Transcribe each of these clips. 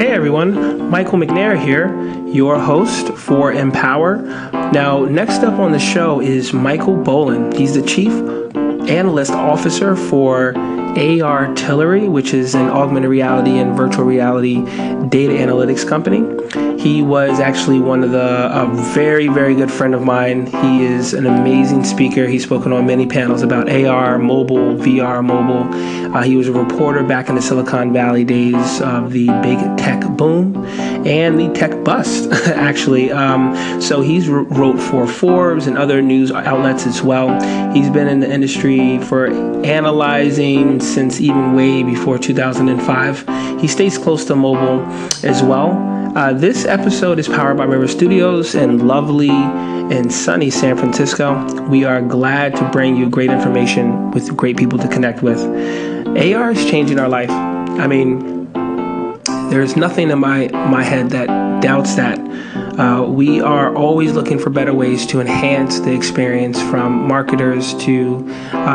Hey everyone, Michael McNair here, your host for Empower. Now, next up on the show is Michael Boland. He's the Chief Analyst Officer for ARtillry, which is an augmented reality and virtual reality data analytics company. He was actually a very, very good friend of mine. He is an amazing speaker. He's spoken on many panels about AR, mobile, VR, mobile. He was a reporter back in the Silicon Valley days of the big tech boom and the tech bust, actually. So he's wrote for Forbes and other news outlets as well. He's been in the industry for analyzing since even way before 2005. He stays close to mobile as well. This episode is powered by River Studios in lovely and sunny San Francisco. We are glad to bring you great information with great people to connect with. AR is changing our life. I mean, there's nothing in my head that doubts that. We are always looking for better ways to enhance the experience, from marketers to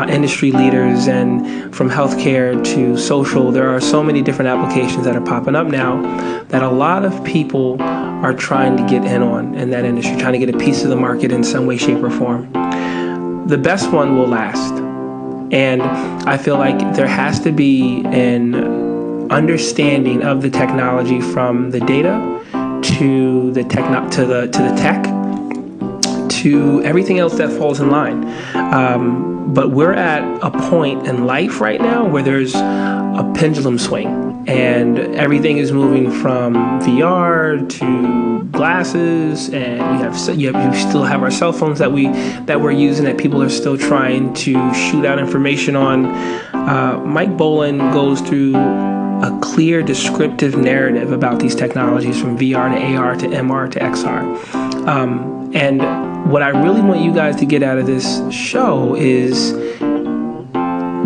industry leaders, and from healthcare to social. There are so many different applications that are popping up now that a lot of people are trying to get in on in that industry, trying to get a piece of the market in some way, shape, or form. The best one will last. And I feel like there has to be an understanding of the technology, from the data to the tech, to everything else that falls in line. But we're at a point in life right now where there's a pendulum swing, and everything is moving from VR to glasses, and we still have our cell phones that we're using, that people are still trying to shoot out information on. Mike Boland goes through a clear, descriptive narrative about these technologies, from VR to AR to MR to XR. And what I really want you guys to get out of this show is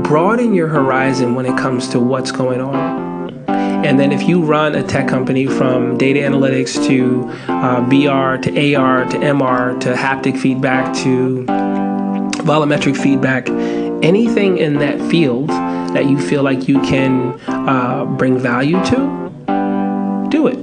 broaden your horizon when it comes to what's going on. And then if you run a tech company, from data analytics to VR to AR to MR to haptic feedback to volumetric feedback, anything in that field that you feel like you can bring value to, do it.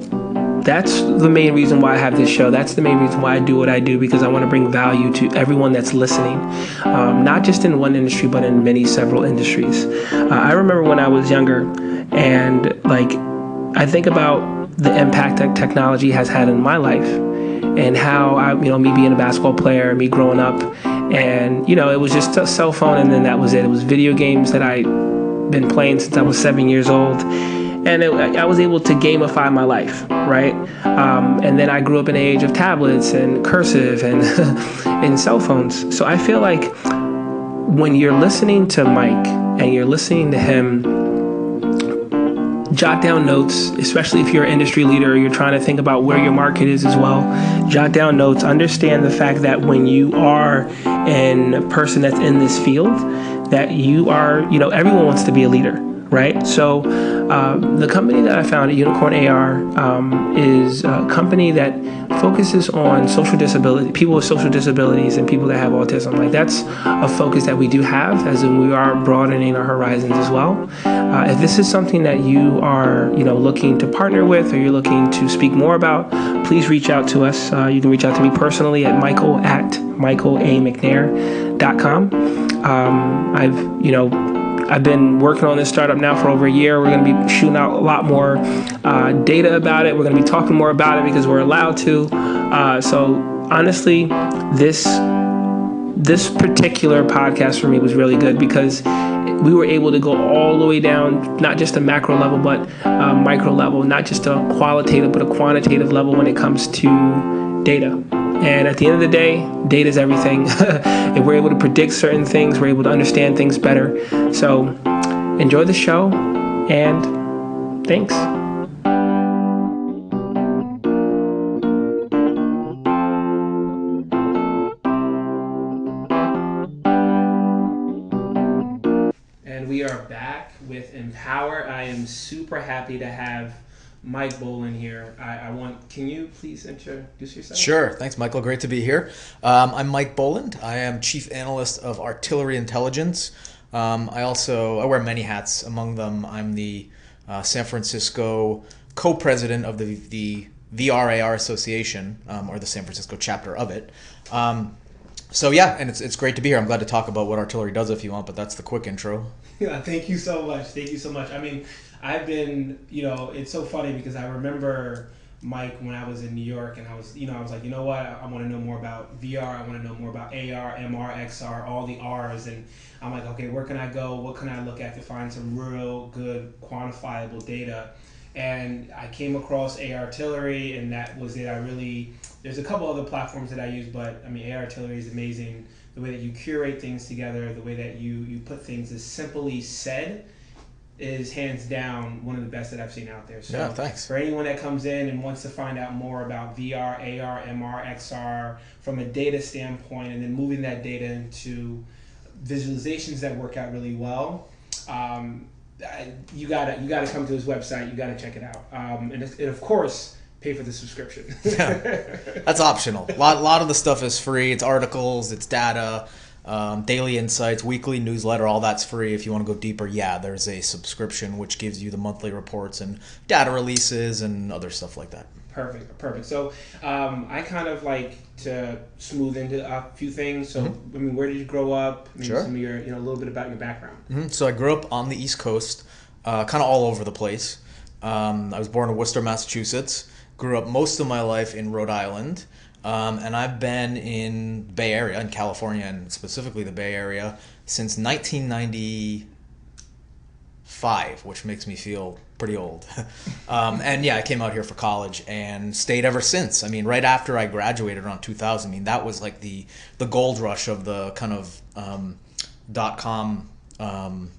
That's the main reason why I have this show. That's the main reason why I do what I do, because I want to bring value to everyone that's listening, not just in one industry, but in several industries. I remember when I was younger, and I think about the impact that technology has had in my life, and how me being a basketball player, me growing up, and it was just a cell phone, and then that was it. It was video games that I'd been playing since I was 7 years old. And I was able to gamify my life, right? And then I grew up in the age of tablets and cursive and and cell phones. So I feel like when you're listening to Mike and you're listening to him, jot down notes, especially if you're an industry leader or you're trying to think about where your market is as well. Jot down notes. Understand the fact that when you are a person that's in this field, that you are, everyone wants to be a leader, right? So the company that I founded, Unicorn AR, is a company that focuses on social disability, people with social disabilities and people that have autism. That's a focus that we do have, as in we are broadening our horizons as well. If this is something that you are, looking to partner with, or you're looking to speak more about, please reach out to us. You can reach out to me personally at michael@michaelamcnair.com. I've been working on this startup now for over a year. We're going to be shooting out a lot more data about it. We're going to be talking more about it because we're allowed to. So honestly, this particular podcast for me was really good, because we were able to go all the way down, not just a macro level, but micro level, not just a qualitative, but a quantitative level when it comes to data. And at the end of the day, data is everything. If we're able to predict certain things, we're able to understand things better. So enjoy the show, and thanks. And we are back with Empower. I am super happy to have Mike Boland here. Can you please introduce yourself? Sure. Thanks, Michael. Great to be here. I'm Mike Boland. I am Chief Analyst of ARtillry Intelligence. I wear many hats. Among them, I'm the San Francisco co-president of the VR/AR Association, or the San Francisco chapter of it. So yeah, and it's great to be here. I'm glad to talk about what Artillry does if you want, but that's the quick intro. Yeah, thank you so much. Thank you so much. I mean, I've been, it's so funny because I remember Mike when I was in New York, and I was like, you know what? I want to know more about VR. I want to know more about AR, MR, XR, all the R's, and I'm like, okay, where can I go? What can I look at to find some real good quantifiable data? And I came across ARtillry, and that was it. There's a couple other platforms that I use, but I mean, ARtillry is amazing. The way that you curate things together, the way that you put things as simply said is hands down one of the best that I've seen out there. So yeah, thanks. For anyone that comes in and wants to find out more about VR, AR, MR, XR from a data standpoint, and then moving that data into visualizations that work out really well, you gotta come to his website. You gotta check it out, and of course pay for the subscription. That's optional. A lot of the stuff is free. It's articles, it's data, daily insights, weekly newsletter. All that's free. If you want to go deeper, there's a subscription which gives you the monthly reports and data releases and other stuff like that. Perfect. So I kind of like to smooth into a few things. So I mean, where did you grow up? Maybe Sure. Some of your, a little bit about your background. So I grew up on the East Coast, kind of all over the place. I was born in Worcester, Massachusetts. Grew up most of my life in Rhode Island. And I've been in the Bay Area, in California, and specifically the Bay Area, since 1995, which makes me feel pretty old. And yeah, I came out here for college and stayed ever since. I mean, right after I graduated around 2000, I mean, that was like the gold rush of the kind of dot-com Boom.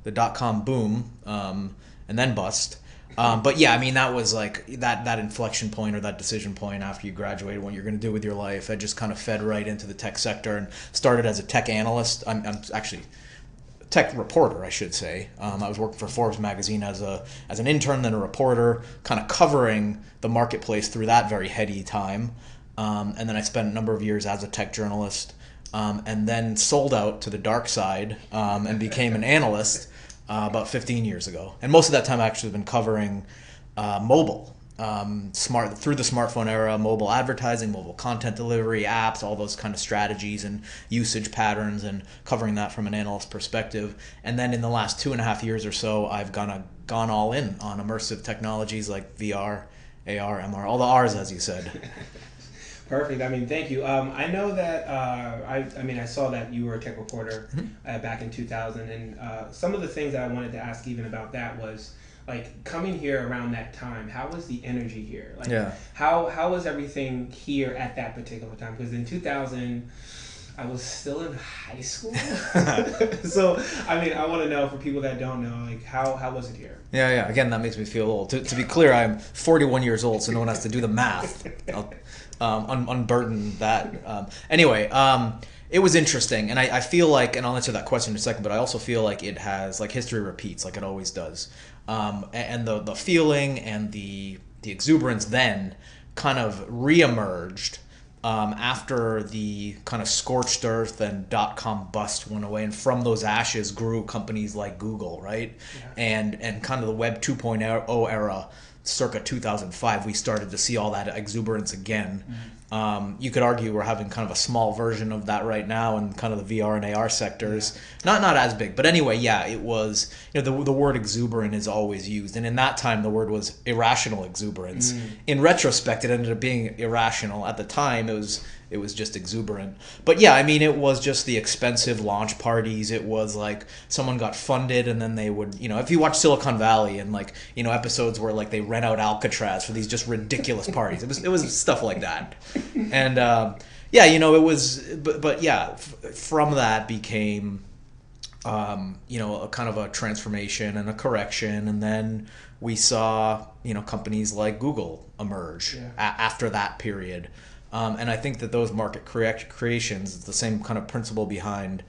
the dot-com boom, and then bust. But yeah, I mean, that was like that inflection point or that decision point after you graduated, what you're going to do with your life. I just kind of fed right into the tech sector and started as a tech analyst. I'm actually a tech reporter, I should say. I was working for Forbes magazine as an intern, then a reporter, kind of covering the marketplace through that very heady time. And then I spent a number of years as a tech journalist, and then sold out to the dark side and became an analyst. About 15 years ago, and most of that time I actually been covering mobile, through the smartphone era, mobile advertising, mobile content delivery, apps, all those kind of strategies and usage patterns, and covering that from an analyst perspective. And then in the last 2.5 years or so, I've gone all in on immersive technologies like VR, AR, MR, all the R's, as you said. Perfect. I mean, thank you. I know that I saw that you were a tech reporter back in 2000, and some of the things that I wanted to ask even about that was like coming here around that time. How was the energy here? Like, how was everything here at that particular time? Because in 2000, I was still in high school. So, I mean, I want to know for people that don't know, like, how was it here? Yeah. Again, that makes me feel old. To be clear, I'm 41 years old, so no one has to do the math. I'll unburden that. Anyway, it was interesting, and I feel like, and I'll answer that question in a second, but I also feel like it has, like, history repeats, like it always does. And the feeling and the exuberance then kind of reemerged after the kind of scorched earth and dot-com bust went away, and from those ashes grew companies like Google, right? Yeah. And kind of the Web 2.0 era, circa 2005, we started to see all that exuberance again. You could argue we're having kind of a small version of that right now in kind of the VR and AR sectors. Not as big, but anyway, it was, the word exuberant is always used, and in that time the word was irrational exuberance. In retrospect, it ended up being irrational. At the time, it was just exuberant. But yeah, I mean, it was just the expensive launch parties. It was like someone got funded and then they would, if you watch Silicon Valley and like, episodes where like they rent out Alcatraz for these just ridiculous parties. It was stuff like that. And it was, but yeah, from that became, a kind of a transformation and a correction. And then we saw, companies like Google emerge after that period. And I think that those market creations, the same kind of principle behind,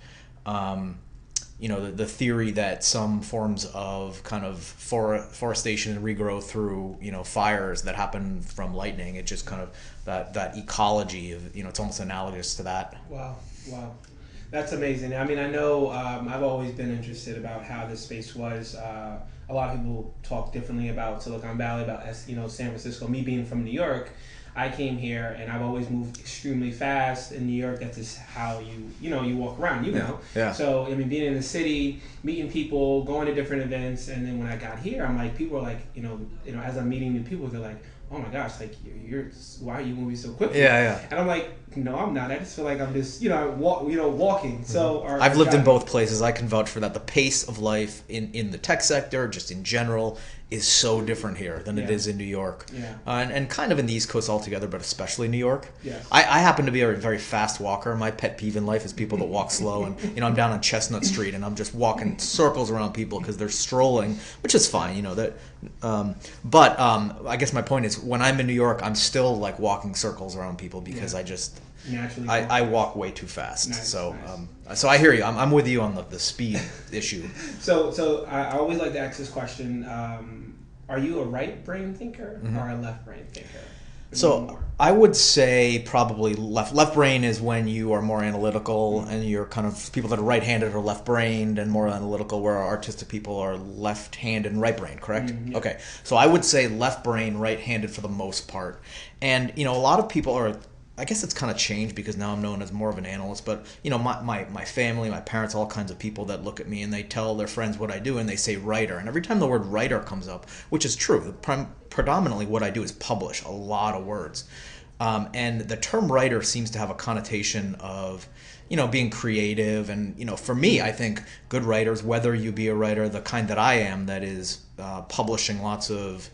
the theory that some forms of kind of forestation and regrowth through, fires that happen from lightning. It just kind of that ecology of, it's almost analogous to that. Wow. That's amazing. I mean, I know I've always been interested about how this space was. A lot of people talk differently about Silicon Valley, about San Francisco. Me being from New York, I came here and I've always moved extremely fast in New York. That's just how you walk around. Yeah. So I mean, being in the city, meeting people, going to different events, and then when I got here, I'm like, people are like, as I'm meeting new people, they're like, oh my gosh, like you're why are you moving so quickly? Yeah. And I'm like, no, I'm not. I just feel like I'm just walking. So I've lived in both places. I can vouch for that. The pace of life in the tech sector, just in general, is so different here than it is in New York. Yeah. And kind of in the East Coast altogether, but especially New York. Yes. I happen to be a very fast walker. My pet peeve in life is people that walk slow. And I'm down on Chestnut Street and I'm just walking circles around people because they're strolling, which is fine. But I guess my point is, when I'm in New York, I'm still like walking circles around people because I just naturally I walk way too fast. Nice, so nice. So I hear you. I'm with you on the speed issue. So I always like to ask this question: are you a right brain thinker or a left brain thinker? So I would say probably left. Left brain is when you are more analytical, and you're kind of people that are right-handed or left-brained and more analytical, where artistic people are left-handed and right-brained, correct? Yeah. Okay. So I would say left brain, right-handed for the most part. And, a lot of people are, I guess it's kind of changed because now I'm known as more of an analyst, but my family, my parents, all kinds of people that look at me and they tell their friends what I do and they say writer. And every time the word writer comes up, which is true, predominantly what I do is publish a lot of words. And the term writer seems to have a connotation of, being creative. And, for me, I think good writers, whether you be a writer the kind that I am, that is publishing lots of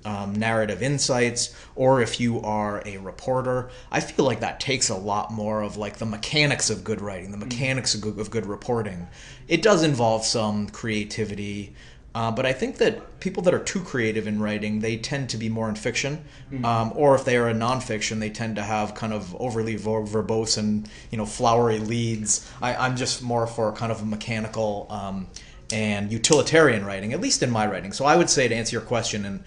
narrative insights, or if you are a reporter, I feel like that takes a lot more of like the mechanics of good writing, the mechanics of good reporting. It does involve some creativity, but I think that people that are too creative in writing, they tend to be more in fiction, or if they are in nonfiction, they tend to have kind of overly verbose and flowery leads. I'm just more for kind of a mechanical and utilitarian writing, at least in my writing. So I would say, to answer your question, and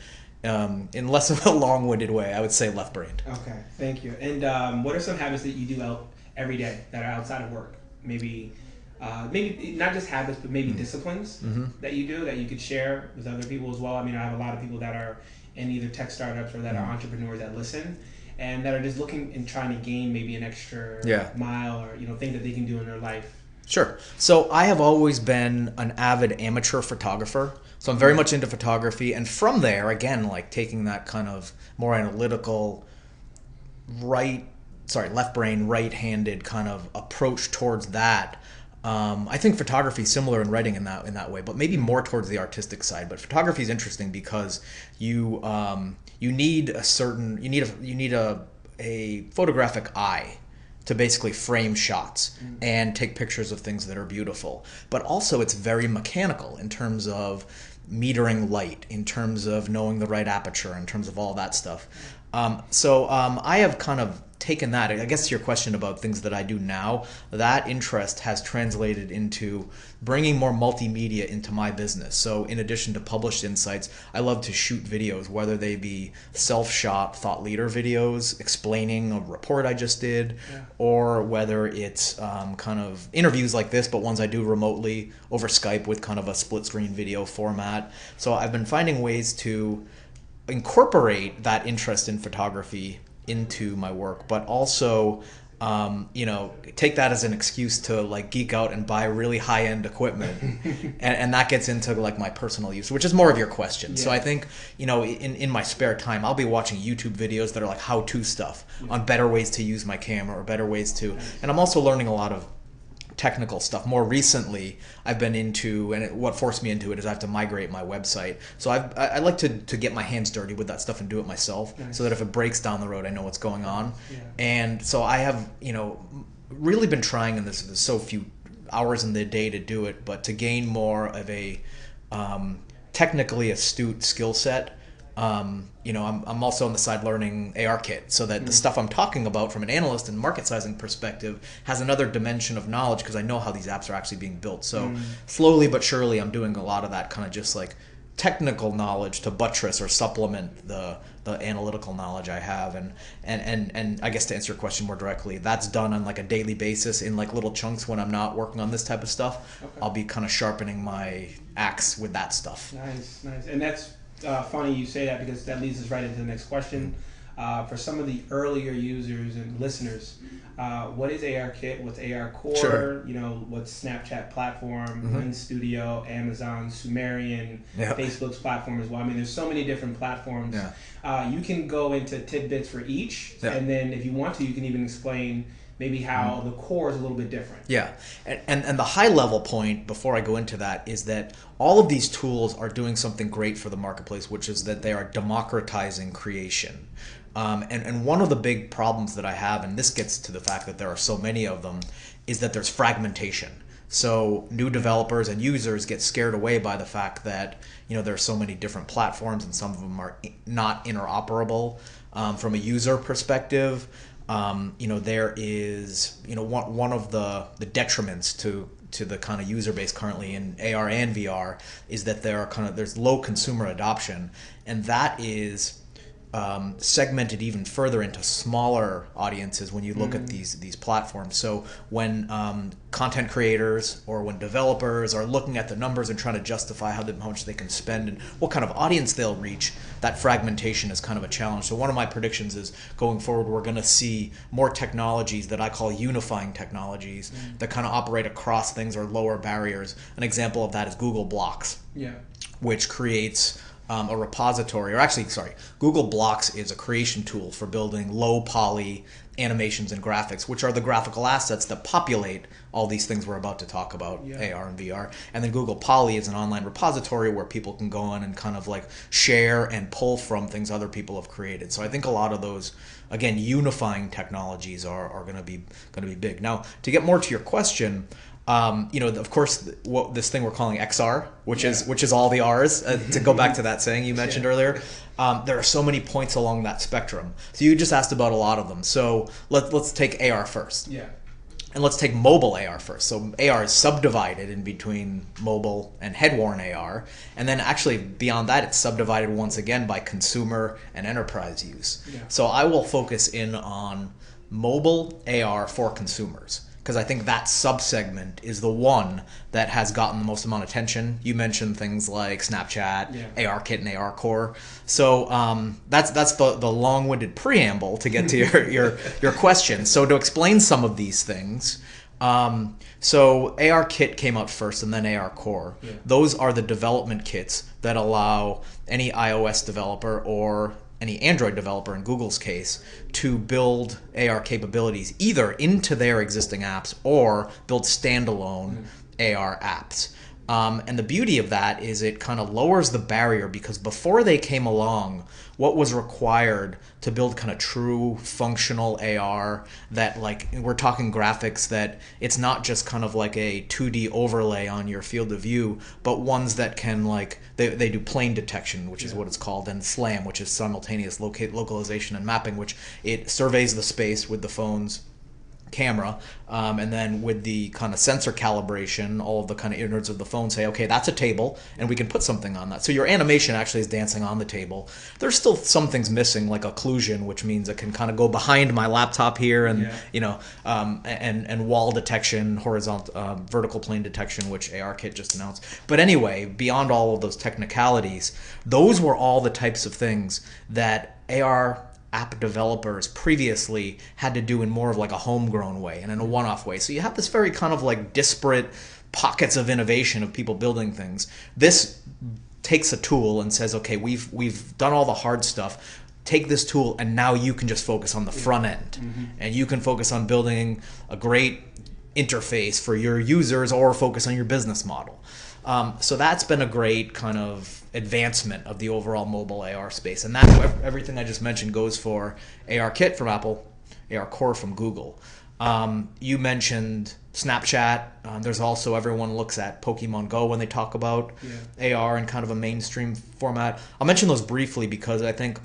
in less of a long-winded way, I would say left-brained. Okay, thank you. And what are some habits that you do out every day that are outside of work? Maybe not just habits, but maybe disciplines that you do that you could share with other people as well. I mean, I have a lot of people that are in either tech startups or that are entrepreneurs that listen and that are just looking and trying to gain maybe an extra mile or things that they can do in their life. Sure. So I have always been an avid amateur photographer. So I'm very much into photography. And from there, again, like taking that kind of more analytical left brain, right-handed kind of approach towards that. I think photography is similar in writing in that way, but maybe more towards the artistic side. But photography is interesting because you need a photographic eye to basically frame shots and take pictures of things that are beautiful. But also it's very mechanical in terms of metering light, in terms of knowing the right aperture, in terms of all that stuff. So I have kind of taken that, I guess, to your question about things that I do now, that interest has translated into bringing more multimedia into my business. So in addition to published insights, I love to shoot videos, whether they be self-shot thought leader videos explaining a report I just did, or whether it's kind of interviews like this, but ones I do remotely over Skype with kind of a split screen video format. So I've been finding ways to incorporate that interest in photography into my work, but also take that as an excuse to like geek out and buy really high-end equipment and that gets into like my personal use, which is more of your question. So I think in my spare time I'll be watching YouTube videos that are like how-to stuff on better ways to use my camera or better ways to, and I'm also learning a lot of technical stuff. More recently, I've been into, and what forced me into it is I have to migrate my website. So I like to get my hands dirty with that stuff and do it myself, so that if it breaks down the road, I know what's going on. And so I have, really been trying, and there's so few hours in the day to do it, but to gain more of a technically astute skill set. I'm also on the side learning ARKit, so that the stuff I'm talking about from an analyst and market sizing perspective has another dimension of knowledge, because I know how these apps are actually being built. So slowly but surely I'm doing a lot of that kind of just like technical knowledge to buttress or supplement the analytical knowledge I have. And I guess to answer your question more directly, that's done on like a daily basis in like little chunks when I'm not working on this type of stuff. Okay. I'll be kind of sharpening my axe with that stuff. Nice. And that's funny you say that, because that leads us right into the next question. For some of the earlier users and listeners, what is ARKit? What's ARCore? Sure. What's Snapchat platform, Lens Studio, Amazon, Sumerian, Facebook's platform as well. I mean, there's so many different platforms. Yeah. You can go into tidbits for each, and then if you want to, you can even explain maybe how the core is a little bit different. Yeah, and the high level point before I go into that is that all of these tools are doing something great for the marketplace, which is that they are democratizing creation. And one of the big problems that I have, and this gets to the fact that there are so many of them, is that there's fragmentation. So new developers and users get scared away by the fact that there are so many different platforms, and some of them are not interoperable from a user perspective. There is one of the detriments to the kind of user base currently in AR and VR is that there's low consumer adoption, and that is segmented even further into smaller audiences when you look at these platforms. So when content creators or when developers are looking at the numbers and trying to justify how much they can spend and what kind of audience they'll reach, that fragmentation is kind of a challenge. So one of my predictions is going forward, we're going to see more technologies that I call unifying technologies that kind of operate across things or lower barriers. An example of that is Google Blocks, which creates a repository, Google Blocks is a creation tool for building low poly animations and graphics, which are the graphical assets that populate all these things we're about to talk about, AR and VR. And then Google Poly is an online repository where people can go on and kind of like share and pull from things other people have created. So I think a lot of those, again, unifying technologies are going to be big. Now, to get more to your question, of course, this thing we're calling XR, which is all the R's. To go back to that saying you mentioned earlier, there are so many points along that spectrum. So you just asked about a lot of them. So let's take AR first. Yeah. And let's take mobile AR first. So AR is subdivided in between mobile and head-worn AR, and then actually beyond that, it's subdivided once again by consumer and enterprise use. Yeah. So I will focus in on mobile AR for consumers, because I think that subsegment is the one that has gotten the most amount of attention. You mentioned things like Snapchat, ARKit, and ARCore. So that's the long-winded preamble to get to your question. So to explain some of these things, so ARKit came out first and then ARCore. Yeah. Those are the development kits that allow any iOS developer or any Android developer, in Google's case, to build AR capabilities either into their existing apps or build standalone AR apps. And the beauty of that is it kind of lowers the barrier, because before they came along, what was required to build kind of true functional AR that, like, we're talking graphics that it's not just kind of like a 2D overlay on your field of view, but ones that can, like, they do plane detection, which is what it's called, and SLAM, which is simultaneous localization and mapping, which it surveys the space with the phone's camera, and then with the kind of sensor calibration, all of the kind of innards of the phone say, okay, that's a table, and we can put something on that. So your animation actually is dancing on the table. There's still some things missing, like occlusion, which means it can kind of go behind my laptop here, and and wall detection, horizontal, vertical plane detection, which ARKit just announced. But anyway, beyond all of those technicalities, those were all the types of things that AR app developers previously had to do in more of like a homegrown way and in a one-off way. So you have this very kind of like disparate pockets of innovation of people building things. This takes a tool and says, okay, we've done all the hard stuff. Take this tool and now you can just focus on the front end, and you can focus on building a great interface for your users or focus on your business model. So that's been a great kind of advancement of the overall mobile AR space. And that's everything I just mentioned goes for ARKit from Apple, ARCore from Google. You mentioned Snapchat. There's also, everyone looks at Pokemon Go when they talk about AR in kind of a mainstream format. I'll mention those briefly because I think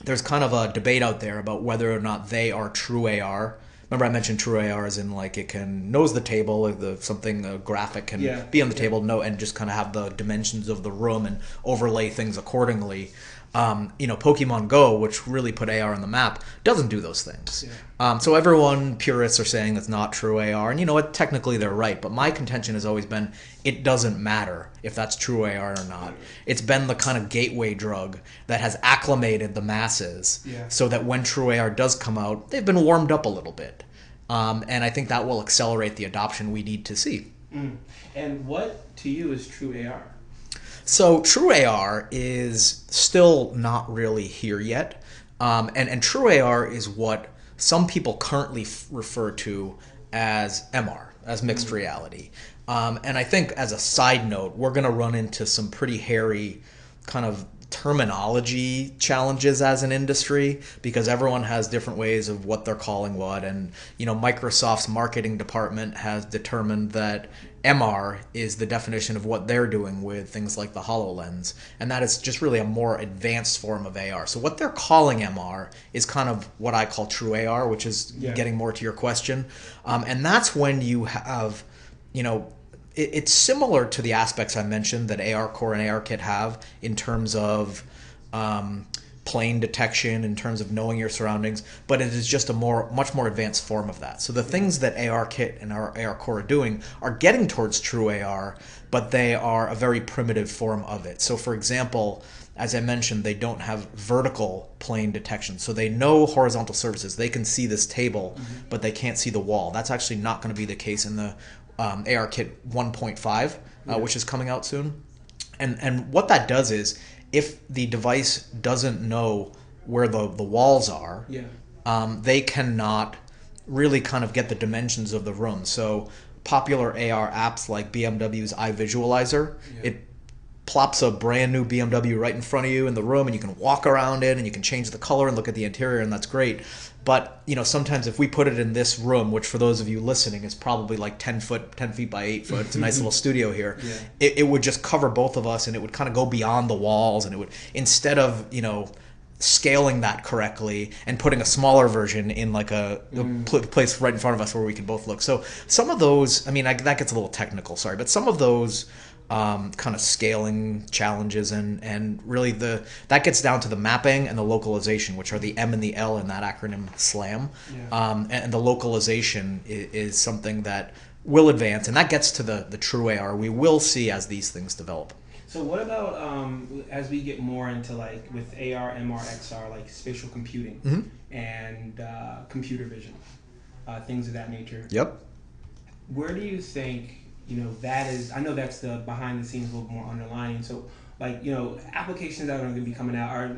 there's kind of a debate out there about whether or not they are true AR Remember I mentioned true AR as in like it can knows the table, like something a graphic can Yeah. be on the table, know, and just kind of have the dimensions of the room and overlay things accordingly. Pokemon Go, which really put AR on the map, doesn't do those things. Yeah. So everyone, purists, are saying that's not true AR, and you know what? Technically, they're right. But my contention has always been it doesn't matter if that's true AR or not. It's been the kind of gateway drug that has acclimated the masses, Yeah. so that when true AR does come out, they've been warmed up a little bit, and I think that will accelerate the adoption we need to see. And what to you is true AR? So true AR is still not really here yet. And true AR is what some people currently refer to as MR, as mixed reality. And I think as a side note, we're going to run into some pretty hairy kind of terminology challenges as an industry, because everyone has different ways of what they're calling what. And, Microsoft's marketing department has determined that MR is the definition of what they're doing with things like the HoloLens, and that is just really a more advanced form of AR. So what they're calling MR is kind of what I call true AR, which is getting more to your question. And that's when you have, it's similar to the aspects I mentioned that ARCore and ARKit have in terms of plane detection, in terms of knowing your surroundings, but it is just a much more advanced form of that. So the things that ARKit and ARCore are doing are getting towards true AR, but they are a very primitive form of it. So for example, as I mentioned, they don't have vertical plane detection. So they know horizontal surfaces. They can see this table, but they can't see the wall. That's actually not going to be the case in the ARKit 1.5, which is coming out soon. And what that does is, if the device doesn't know where the walls are, they cannot really kind of get the dimensions of the room. So popular AR apps like BMW's iVisualizer, it plops a brand new BMW right in front of you in the room, and you can walk around it, and you can change the color and look at the interior, and that's great. But sometimes if we put it in this room, which for those of you listening is probably like 10 feet by 8 foot, it's a nice little studio here, it would just cover both of us, and it would kind of go beyond the walls, and it would, instead of scaling that correctly and putting a smaller version in like a place right in front of us where we can both look. So some of those, that gets a little technical, sorry, but some of those kind of scaling challenges and really that gets down to the mapping and the localization, which are the M and the L in that acronym SLAM. And the localization is something that will advance, and that gets to the true AR we will see as these things develop. So what about as we get more into like with AR, MR, XR, like spatial computing and computer vision, things of that nature? Yep. Where do you think that is? I know that's the behind the scenes, a little more underlying. So like applications that are going to be coming out are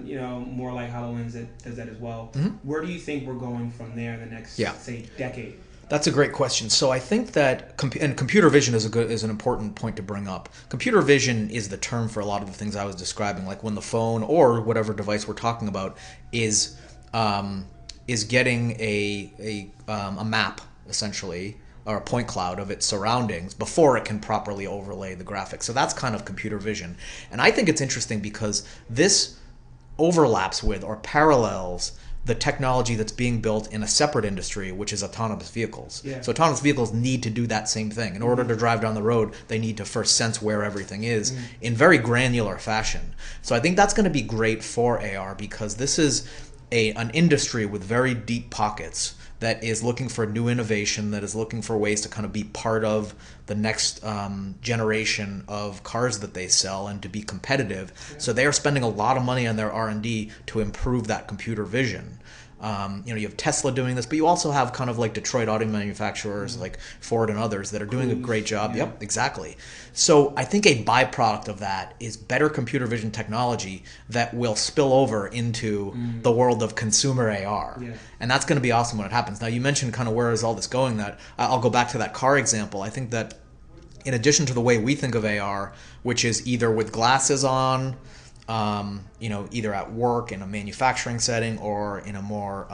more like HoloLens that does that as well. Where do you think we're going from there in the next say decade? That's a great question. So I think that computer vision is an important point to bring up. Computer vision is the term for a lot of the things I was describing, like when the phone or whatever device we're talking about is getting a map, essentially, or a point cloud of its surroundings before it can properly overlay the graphics. So that's kind of computer vision. And I think it's interesting because this overlaps with or parallels the technology that's being built in a separate industry, which is autonomous vehicles. So autonomous vehicles need to do that same thing. In order to drive down the road, they need to first sense where everything is in very granular fashion. So I think that's going to be great for AR, because this is an industry with very deep pockets that is looking for new innovation, that is looking for ways to kind of be part of the next generation of cars that they sell and to be competitive. So they are spending a lot of money on their R&D to improve that computer vision. You have Tesla doing this, but you also have kind of like Detroit auto manufacturers like Ford and others that are doing a great job. Yep, exactly. So I think a byproduct of that is better computer vision technology that will spill over into the world of consumer AR. And that's going to be awesome when it happens. Now, you mentioned kind of where is all this going. That I'll go back to that car example. I think that in addition to the way we think of AR, which is either with glasses on, either at work in a manufacturing setting or in a more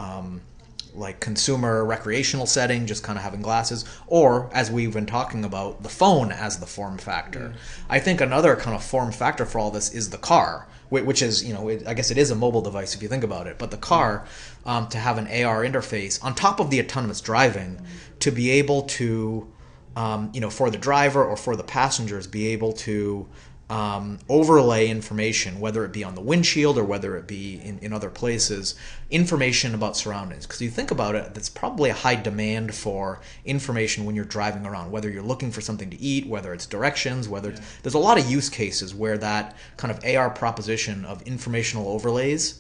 like consumer recreational setting, just kind of having glasses, or as we've been talking about, the phone as the form factor. I think another kind of form factor for all this is the car, which is, I guess it is a mobile device if you think about it, but the car, to have an AR interface on top of the autonomous driving, to be able to, for the driver or for the passengers, be able to overlay information, whether it be on the windshield or whether it be in other places, information about surroundings. Because you think about it, there's probably a high demand for information when you're driving around, whether you're looking for something to eat, whether it's directions, there's a lot of use cases where that kind of AR proposition of informational overlays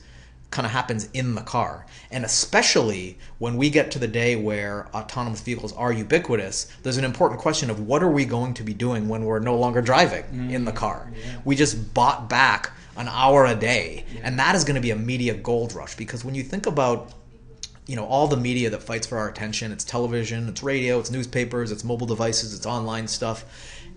kind of happens in the car. And especially when we get to the day where autonomous vehicles are ubiquitous, there's an important question of what are we going to be doing when we're no longer driving in the car. We just bought back an hour a day, and that is going to be a media gold rush, because when you think about all the media that fights for our attention, it's television, it's radio, it's newspapers, it's mobile devices, it's online stuff.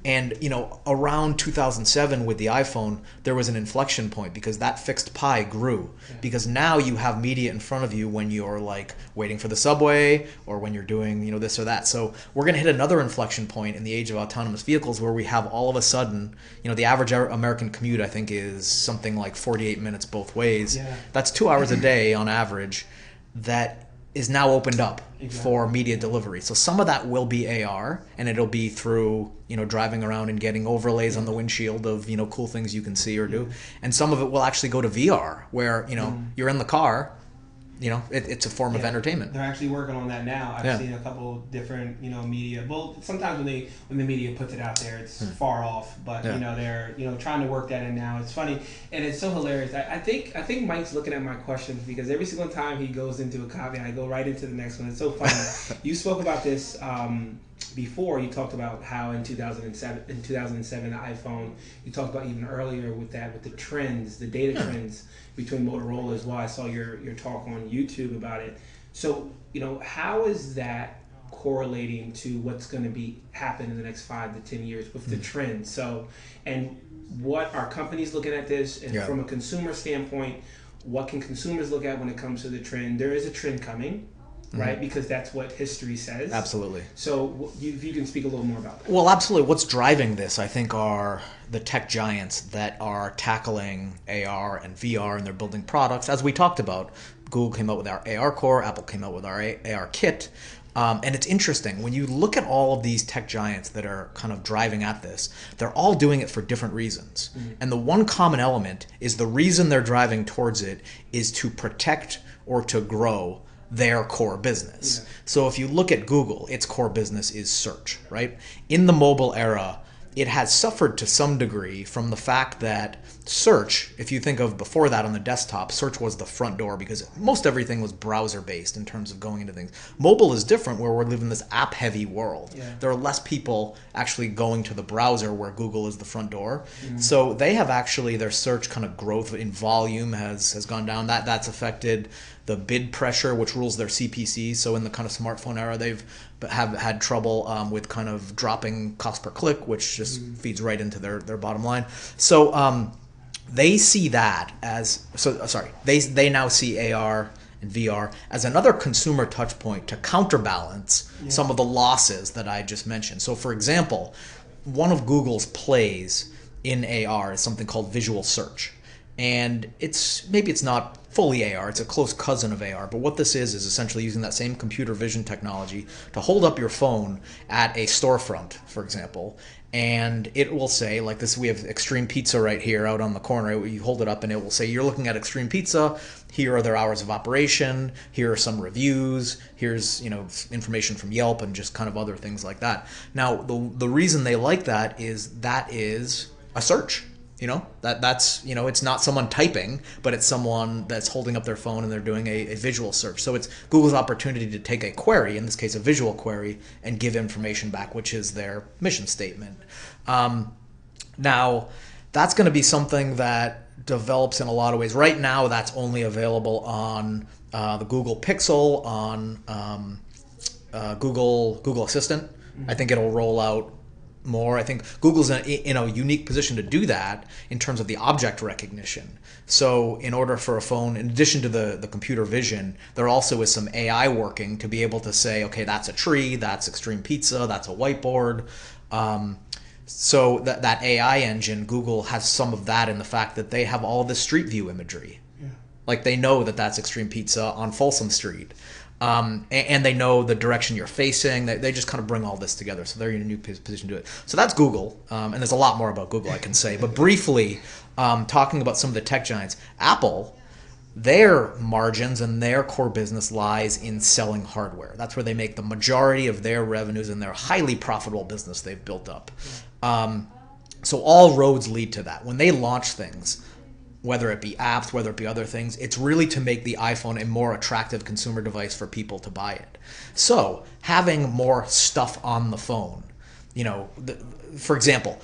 And, around 2007 with the iPhone, there was an inflection point because that fixed pie grew. Because now you have media in front of you when you're like waiting for the subway or when you're doing, this or that. So we're going to hit another inflection point in the age of autonomous vehicles where we have all of a sudden, the average American commute, I think, is something like 48 minutes both ways. That's 2 hours a day on average. That is now opened up for media delivery. So some of that will be AR, and it'll be through, driving around and getting overlays on the windshield of, cool things you can see or do. And some of it will actually go to VR, where, you're in the car, it's a form of entertainment. They're actually working on that now. I've seen a couple different, media. Well, sometimes when the media puts it out there, it's far off. But they're trying to work that in now. It's funny and it's so hilarious. I think Mike's looking at my questions because every single time he goes into a copy, I go right into the next one. It's so funny. You spoke about this before. You talked about how in 2007, the iPhone. You talked about even earlier with the trends, the data trends between Motorola as well. I saw your talk on YouTube about it. So, how is that correlating to what's going to be happen in the next 5 to 10 years with the trends? So, and what are companies looking at this? And from a consumer standpoint, what can consumers look at when it comes to the trend? There is a trend coming, right? Because that's what history says. Absolutely. So if you can speak a little more about that. Well, absolutely. What's driving this, I think, are the tech giants that are tackling AR and VR, and they're building products. As we talked about, Google came out with our AR Core, Apple came out with our AR Kit. And it's interesting, when you look at all of these tech giants that are kind of driving at this, they're all doing it for different reasons. And the one common element is the reason they're driving towards it is to protect or to grow their core business. So if you look at Google, its core business is search, right? In the mobile era, it has suffered to some degree from the fact that search, if you think of before that on the desktop, search was the front door because most everything was browser-based in terms of going into things. Mobile is different, where we're living in this app-heavy world. There are less people actually going to the browser where Google is the front door. So they have actually, their search kind of growth in volume has gone down. That's affected the bid pressure, which rules their CPC. So in the kind of smartphone era, have had trouble with kind of dropping cost per click, which just feeds right into their bottom line. So they see that as they now see AR and VR as another consumer touch point to counterbalance some of the losses that I just mentioned. So for example, one of Google's plays in AR is something called visual search. And it's not fully AR, it's a close cousin of AR, but what this is essentially using that same computer vision technology to hold up your phone at a storefront, for example, and it will say, like this, we have Extreme Pizza right here out on the corner. You hold it up and it will say, you're looking at Extreme Pizza, here are their hours of operation, here are some reviews, here's information from Yelp and just kind of other things like that. Now, the reason they like that is a search. That's it's not someone typing, but it's someone that's holding up their phone and they're doing a visual search. So it's Google's opportunity to take a query, in this case a visual query, and give information back, which is their mission statement. Now, that's going to be something that develops in a lot of ways. Right now, that's only available on the Google Pixel, on Google Assistant. I think it'll roll out more. I think Google's in a unique position to do that in terms of the object recognition. So in order for a phone, in addition to the computer vision, there also is some AI working to be able to say, okay, that's a tree, that's Extreme Pizza, that's a whiteboard. So that AI engine, Google has some of that in the fact that they have all the Street View imagery. Yeah. Like they know that that's Extreme Pizza on Folsom Street. And they know the direction you're facing. They just kind of bring all this together. So they're in a new position to do it. So that's Google. And there's a lot more about Google I can say. But briefly, talking about some of the tech giants, Apple, their margins and their core business lies in selling hardware. That's where they make the majority of their revenues in their highly profitable business they've built up. So all roads lead to that. When they launch things, whether it be apps, whether it be other things, it's really to make the iPhone a more attractive consumer device for people to buy it. So having more stuff on the phone, for example,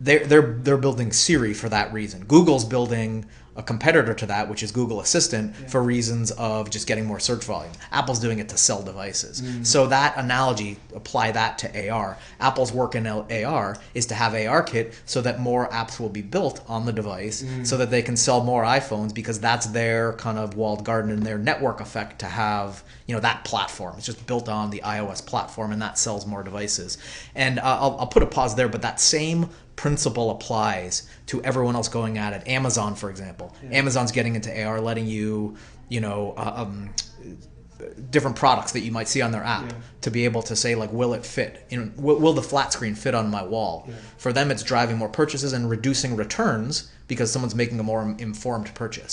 they're building Siri for that reason. Google's building a competitor to that, which is Google Assistant, for reasons of just getting more search volume. Apple's doing it to sell devices. So that analogy, apply that to AR. Apple's work in AR is to have ARKit so that more apps will be built on the device so that they can sell more iPhones, because that's their kind of walled garden and their network effect to have, that platform. It's just built on the iOS platform, and that sells more devices. And I'll put a pause there, but that same principle applies to everyone else going at it. Amazon, for example. Amazon's getting into AR, letting you, different products that you might see on their app to be able to say, like, will it fit? Will the flat screen fit on my wall? For them, it's driving more purchases and reducing returns because someone's making a more informed purchase.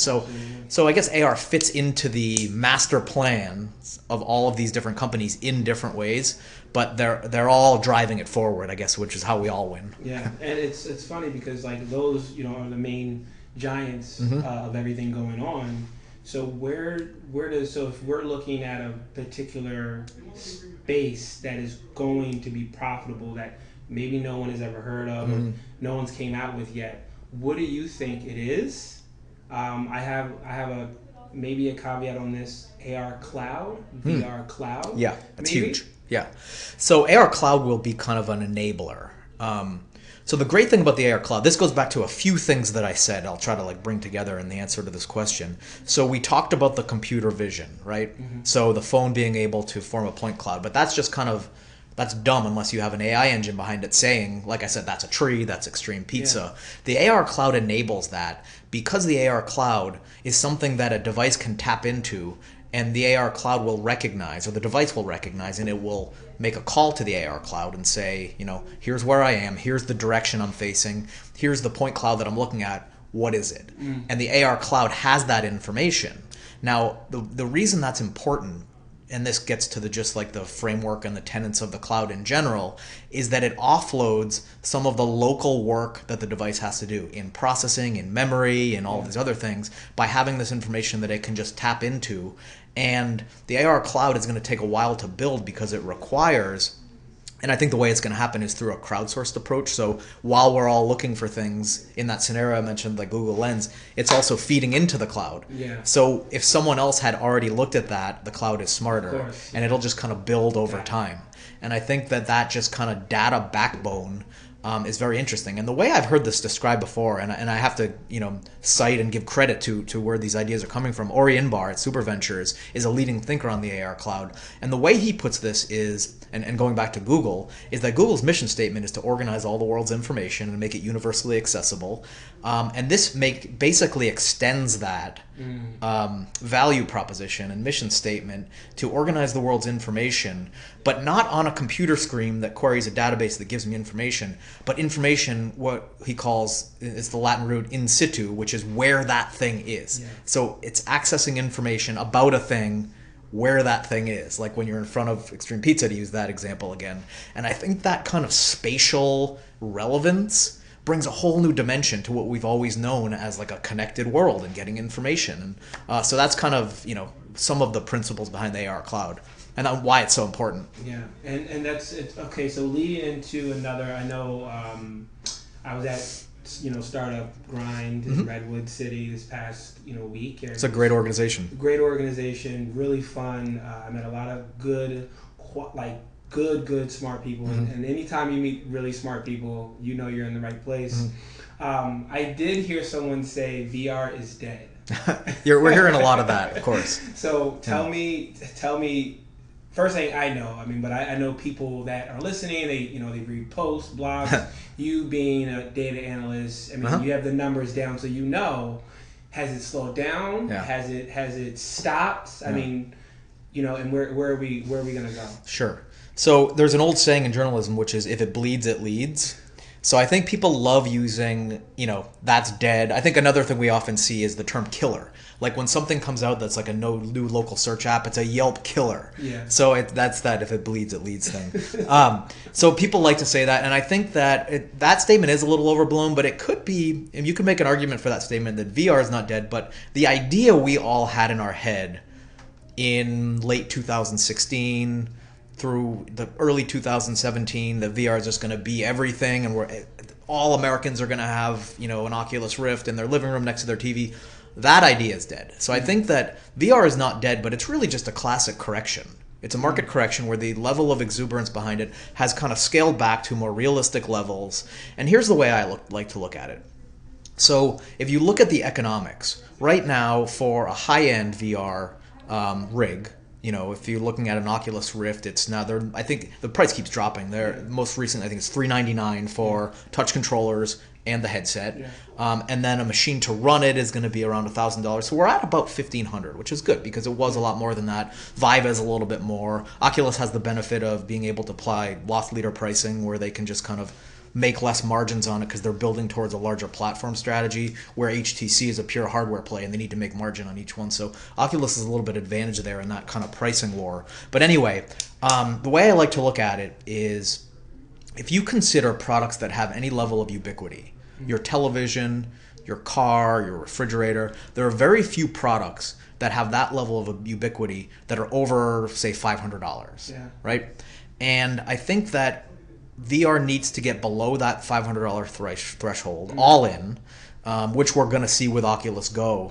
So I guess AR fits into the master plan of all of these different companies in different ways, but they're all driving it forward, I guess, which is how we all win. Yeah, and it's funny because like those are the main giants of everything going on. So if we're looking at a particular space that is going to be profitable that maybe no one has ever heard of or no one's came out with yet, what do you think it is? I have maybe a caveat on this. AR Cloud, VR Cloud. Yeah, it's maybe? huge. Yeah. So AR Cloud will be kind of an enabler. So the great thing about the AR Cloud, this goes back to a few things that I said. I'll try to bring together in the answer to this question. So we talked about the computer vision, right? So the phone being able to form a point cloud, but that's just that's dumb unless you have an AI engine behind it saying, like I said, that's a tree, that's Extreme Pizza. The AR Cloud enables that because the AR Cloud is something that a device can tap into, and the AR Cloud will recognize, or the device will recognize, and it will make a call to the AR Cloud and say, here's where I am, here's the direction I'm facing, here's the point cloud that I'm looking at, what is it? And the AR Cloud has that information. Now, the reason that's important, and this gets to the framework and the tenets of the cloud in general, is that it offloads some of the local work that the device has to do in processing, in memory, and all of these other things by having this information that it can just tap into. And the AR Cloud is going to take a while to build because it requires, and I think the way it's going to happen is through a crowdsourced approach. So while we're all looking for things in that scenario I mentioned, like Google Lens, it's also feeding into the cloud. Yeah. So if someone else had already looked at that, the cloud is smarter, and it'll just kind of build over time. And I think that just kind of data backbone is very interesting. And the way I've heard this described before, and I have to cite and give credit to where these ideas are coming from, Ori Inbar at Superventures is a leading thinker on the AR Cloud. And the way he puts this is, and going back to Google, is that Google's mission statement is to organize all the world's information and make it universally accessible. And this basically extends that value proposition and mission statement to organize the world's information, but not on a computer screen that queries a database that gives me information, but information, what he calls, is the Latin root in situ, which is where that thing is. So it's accessing information about a thing where that thing is, like when you're in front of Extreme Pizza, to use that example again. And I think that kind of spatial relevance brings a whole new dimension to what we've always known as like a connected world and getting information. And so that's kind of, some of the principles behind the AR Cloud and why it's so important. Yeah, and that's it. Okay, so leading into another, I know I was at Startup Grind in Redwood City this past week. It's a great organization. Great organization, really fun. I met a lot of good smart people, and anytime you meet really smart people, you're in the right place. I did hear someone say VR is dead. We're hearing a lot of that, of course. So tell me, First thing I know, I mean, but I know people that are listening. They read posts, blogs. You being a data analyst, I mean, you have the numbers down, so you know, has it slowed down? Yeah. Has it stopped? I mean, and where are we gonna go? Sure. So there's an old saying in journalism, which is, if it bleeds, it leads. So I think people love using, that's dead. I think another thing we often see is the term killer. Like when something comes out that's like a new local search app, it's a Yelp killer. Yeah. So that's that if it bleeds, it leads thing. So people like to say that, and I think that that statement is a little overblown, but it could be, and you can make an argument for that statement that VR is not dead, but the idea we all had in our head in late 2016 through the early 2017 that VR is just going to be everything, and all Americans are going to have an Oculus Rift in their living room next to their TV. That idea is dead. So I think that VR is not dead, but it's really just a classic correction. It's a market correction where the level of exuberance behind it has kind of scaled back to more realistic levels. And here's the way I like to look at it. So if you look at the economics right now for a high-end VR rig, if you're looking at an Oculus Rift, it's now I think the price keeps dropping. Most recently, I think it's $399 for touch controllers and the headset. Yeah. And then a machine to run it is going to be around $1,000. So we're at about $1,500, which is good because it was a lot more than that. Vive is a little bit more. Oculus has the benefit of being able to apply loss leader pricing where they can just kind of make less margins on it because they're building towards a larger platform strategy, where HTC is a pure hardware play and they need to make margin on each one. So Oculus is a little bit advantage there in that kind of pricing war. But anyway, the way I like to look at it is, if you consider products that have any level of ubiquity, your television, your car, your refrigerator, there are very few products that have that level of ubiquity that are over, say, $500, right? And I think that VR needs to get below that $500 threshold, all in, which we're going to see with Oculus Go.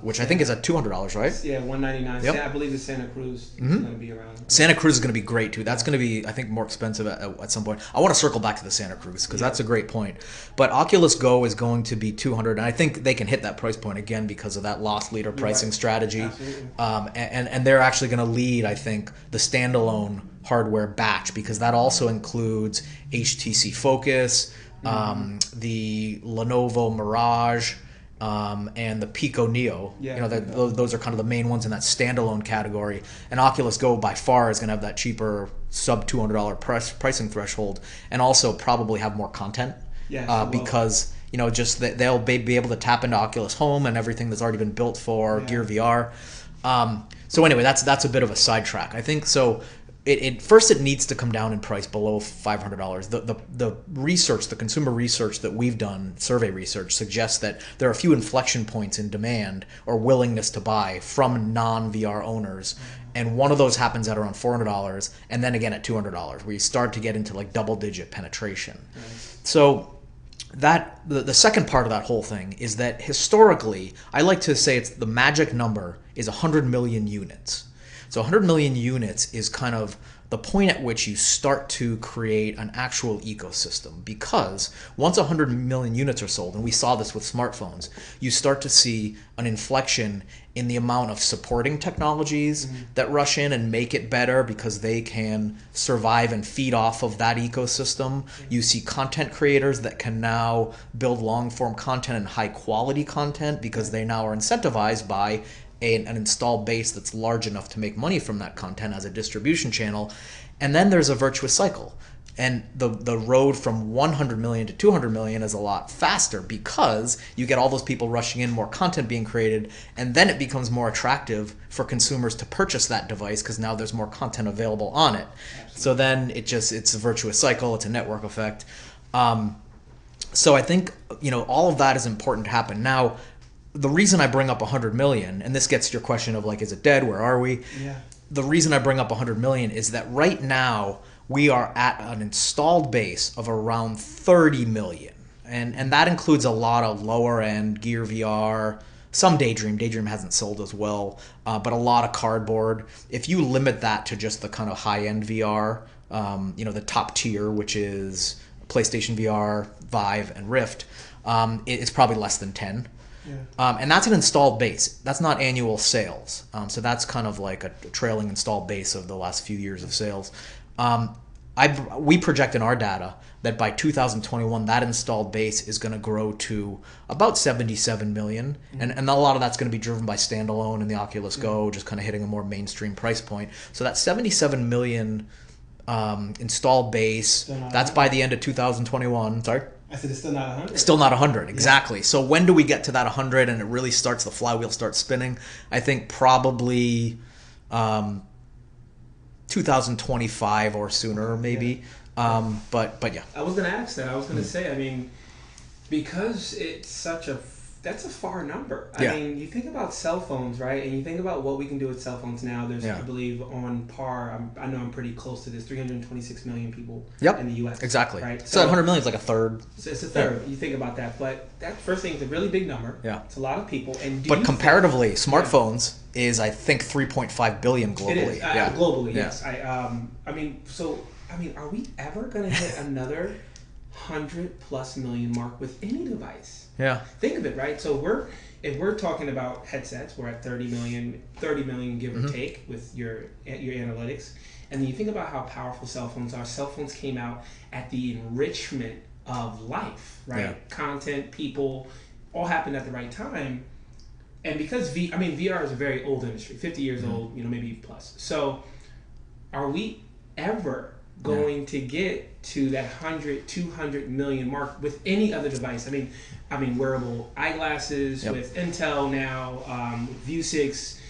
Which I think is at $200, right? Yeah, $199. Yep. I believe the Santa Cruz is going to be around. Santa Cruz is going to be great too. That's going to be, I think, more expensive at some point. I want to circle back to the Santa Cruz because that's a great point. But Oculus Go is going to be $200, and I think they can hit that price point again because of that loss leader pricing strategy. Absolutely. And they're actually going to lead, I think, the standalone hardware batch, because that also includes HTC Focus, the Lenovo Mirage, and the Pico Neo. Those are kind of the main ones in that standalone category. And Oculus Go by far is going to have that cheaper sub $200 pricing threshold, and also probably have more content. Because just that they'll be able to tap into Oculus Home and everything that's already been built for Gear VR. So anyway, that's a bit of a sidetrack. I think so. First it needs to come down in price below $500. The research, the consumer research that we've done, survey research, suggests that there are a few inflection points in demand or willingness to buy from non-VR owners. And one of those happens at around $400, and then again at $200, where you start to get into like double-digit penetration. Nice. So that the second part of that whole thing is that historically, I like to say it's the magic number is 100 million units. So 100 million units is kind of the point at which you start to create an actual ecosystem, because once 100 million units are sold, and we saw this with smartphones, you start to see an inflection in the amount of supporting technologies that rush in and make it better because they can survive and feed off of that ecosystem. You see content creators that can now build long-form content and high-quality content because they now are incentivized by an installed base that's large enough to make money from that content as a distribution channel. And then there's a virtuous cycle. And the road from 100 million to 200 million is a lot faster because you get all those people rushing in, more content being created, and then it becomes more attractive for consumers to purchase that device because now there's more content available on it. Absolutely. So then it's a virtuous cycle, it's a network effect. So I think all of that is important to happen. Now, the reason I bring up 100 million, and this gets to your question of like, is it dead? Where are we? Yeah. The reason I bring up 100 million is that right now we are at an installed base of around 30 million. And that includes a lot of lower end Gear VR, some Daydream. Daydream hasn't sold as well, but a lot of cardboard. If you limit that to just the kind of high end VR, the top tier, which is PlayStation VR, Vive, and Rift, it's probably less than 10. And that's an installed base. That's not annual sales. So that's kind of like a trailing installed base of the last few years of sales. We project in our data that by 2021, that installed base is going to grow to about 77 million. And a lot of that's going to be driven by standalone and the Oculus Go, just kind of hitting a more mainstream price point. So that 77 million installed base, that's by the end of 2021. Sorry? I said it's still not 100. Still not 100, exactly. So when do we get to that 100 and it really starts, the flywheel starts spinning? I think probably 2025 or sooner, maybe. But yeah. I was going to ask that. I was going to say, I mean, because it's that's a far number. I mean, you think about cell phones, right? And you think about what we can do with cell phones now. There's, I believe, on par, I know I'm pretty close to this, 326 million people in the U.S. Exactly. Right? So that 100 million is like a third. So it's a third. Yeah. You think about that. But that first thing is a really big number. Yeah. It's a lot of people. And but comparatively, smartphones is, I think, 3.5 billion globally. It is. Globally, yes. I mean, are we ever going to hit another 100+ million mark with any device? Yeah. Think of it, right? So if we're talking about headsets, we're at 30 million give or take with your analytics. And then you think about how powerful cell phones are. Cell phones came out at the enrichment of life, right? Yeah. Content, people, all happened at the right time. And because VR is a very old industry, 50 years old, maybe plus. So are we ever going to get to that 100, 200 million mark with any other device? I mean, wearable eyeglasses with Intel now, View 6.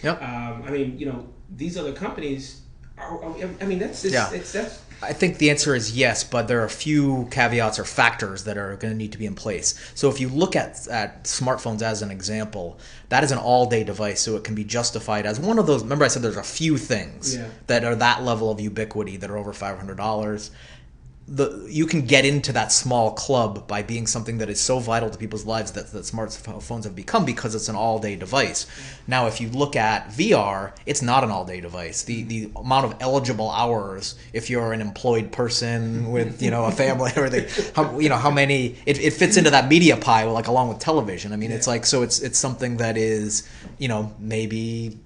These other companies. That's. I think the answer is yes, but there are a few caveats or factors that are going to need to be in place. So if you look at smartphones as an example, that is an all-day device, so it can be justified as one of those. Remember I said there's a few things that are that level of ubiquity that are over $500. You can get into that small club by being something that is so vital to people's lives that smartphones have become, because it's an all-day device. Now, if you look at VR, it's not an all-day device. The amount of eligible hours, if you're an employed person with a family or how many it fits into that media pie, like along with television. I mean, it's like, so it's something that is maybe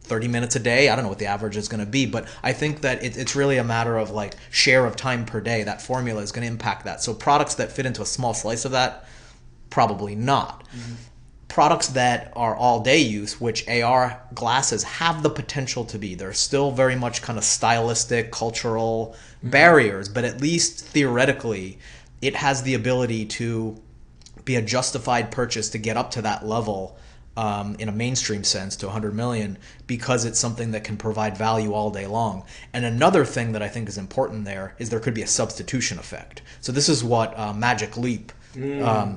30 minutes a day. I don't know what the average is going to be, but I think that it's really a matter of like share of time per day. That formula is going to impact that. So products that fit into a small slice of that, probably not. Products that are all day use, which AR glasses have the potential to be, they're still very much kind of stylistic, cultural barriers, but at least theoretically, it has the ability to be a justified purchase to get up to that level. In a mainstream sense to 100 million, because it's something that can provide value all day long. And another thing that I think is important there is there could be a substitution effect. So this is what Magic Leap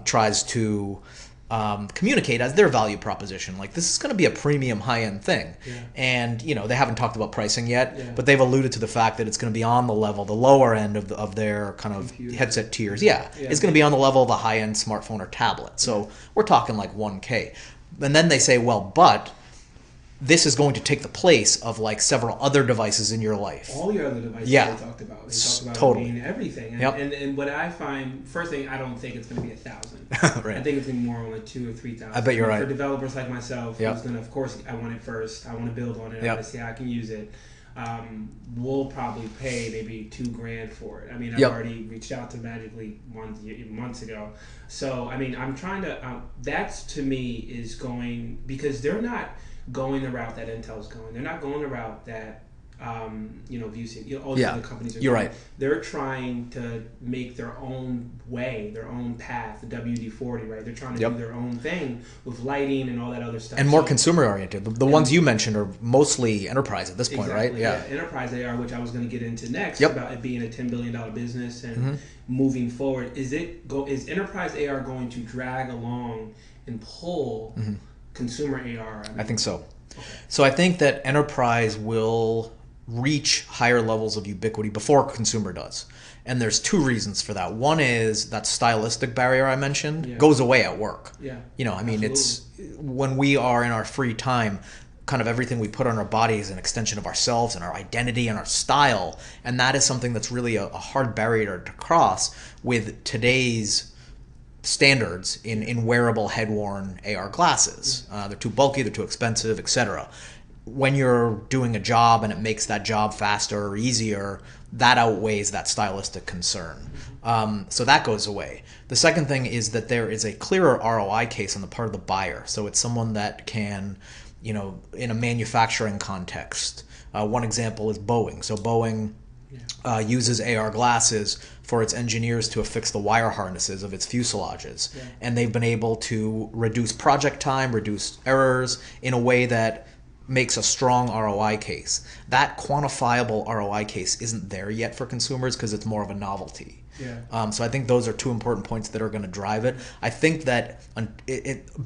tries to communicate as their value proposition. Like, this is going to be a premium high-end thing. And they haven't talked about pricing yet, but they've alluded to the fact that it's going to be on the level, the lower end of their kind of headset tiers. It's going to be on the level of a high-end smartphone or tablet. So we're talking like 1K. And then they say, well, but this is going to take the place of like several other devices in your life. All your other devices they talked about. They talked about totally. Everything. And what I find, first thing, I don't think it's going to be 1,000. Right. I think it's going to be more like 2,000 or 3,000. I bet you're right. For developers like myself, who's going to, of course, I want it first. I want to build on it. I want to see how I can use it. We'll probably pay maybe $2,000 for it. I mean, I've already reached out to Magic Leap months ago. So, I mean, I'm trying to, that's to me is going, because they're not going the route that Intel's going. They're not going the route that, VC, all the other companies are You're going. right. They're trying to make their own way, their own path, the WD-40, right? They're trying to do their own thing with lighting and all that other stuff. And more consumer-oriented. The ones you mentioned are mostly enterprise at this point, right? Yeah, enterprise AR, which I was going to get into next, about it being a $10 billion business and moving forward. Is enterprise AR going to drag along and pull consumer AR? I think so. Okay. So I think that enterprise will reach higher levels of ubiquity before consumer does. And there's two reasons for that. One is that stylistic barrier I mentioned goes away at work. I mean, it's when we are in our free time, kind of everything we put on our body is an extension of ourselves and our identity and our style. And that is something that's really a hard barrier to cross with today's standards in wearable head-worn AR glasses. They're too bulky, they're too expensive, etc. When you're doing a job and it makes that job faster or easier, that outweighs that stylistic concern. So that goes away. The second thing is that there is a clearer ROI case on the part of the buyer. So it's someone that can, in a manufacturing context. One example is Boeing. So Boeing uses AR glasses for its engineers to affix the wire harnesses of its fuselages. And they've been able to reduce project time, reduce errors in a way that makes a strong ROI case. That quantifiable ROI case isn't there yet for consumers because it's more of a novelty. So I think those are two important points that are going to drive it. I think that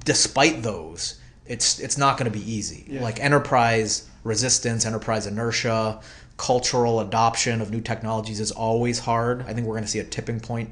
despite those, it's not going to be easy. Like enterprise resistance, enterprise inertia, cultural adoption of new technologies is always hard. I think we're going to see a tipping point,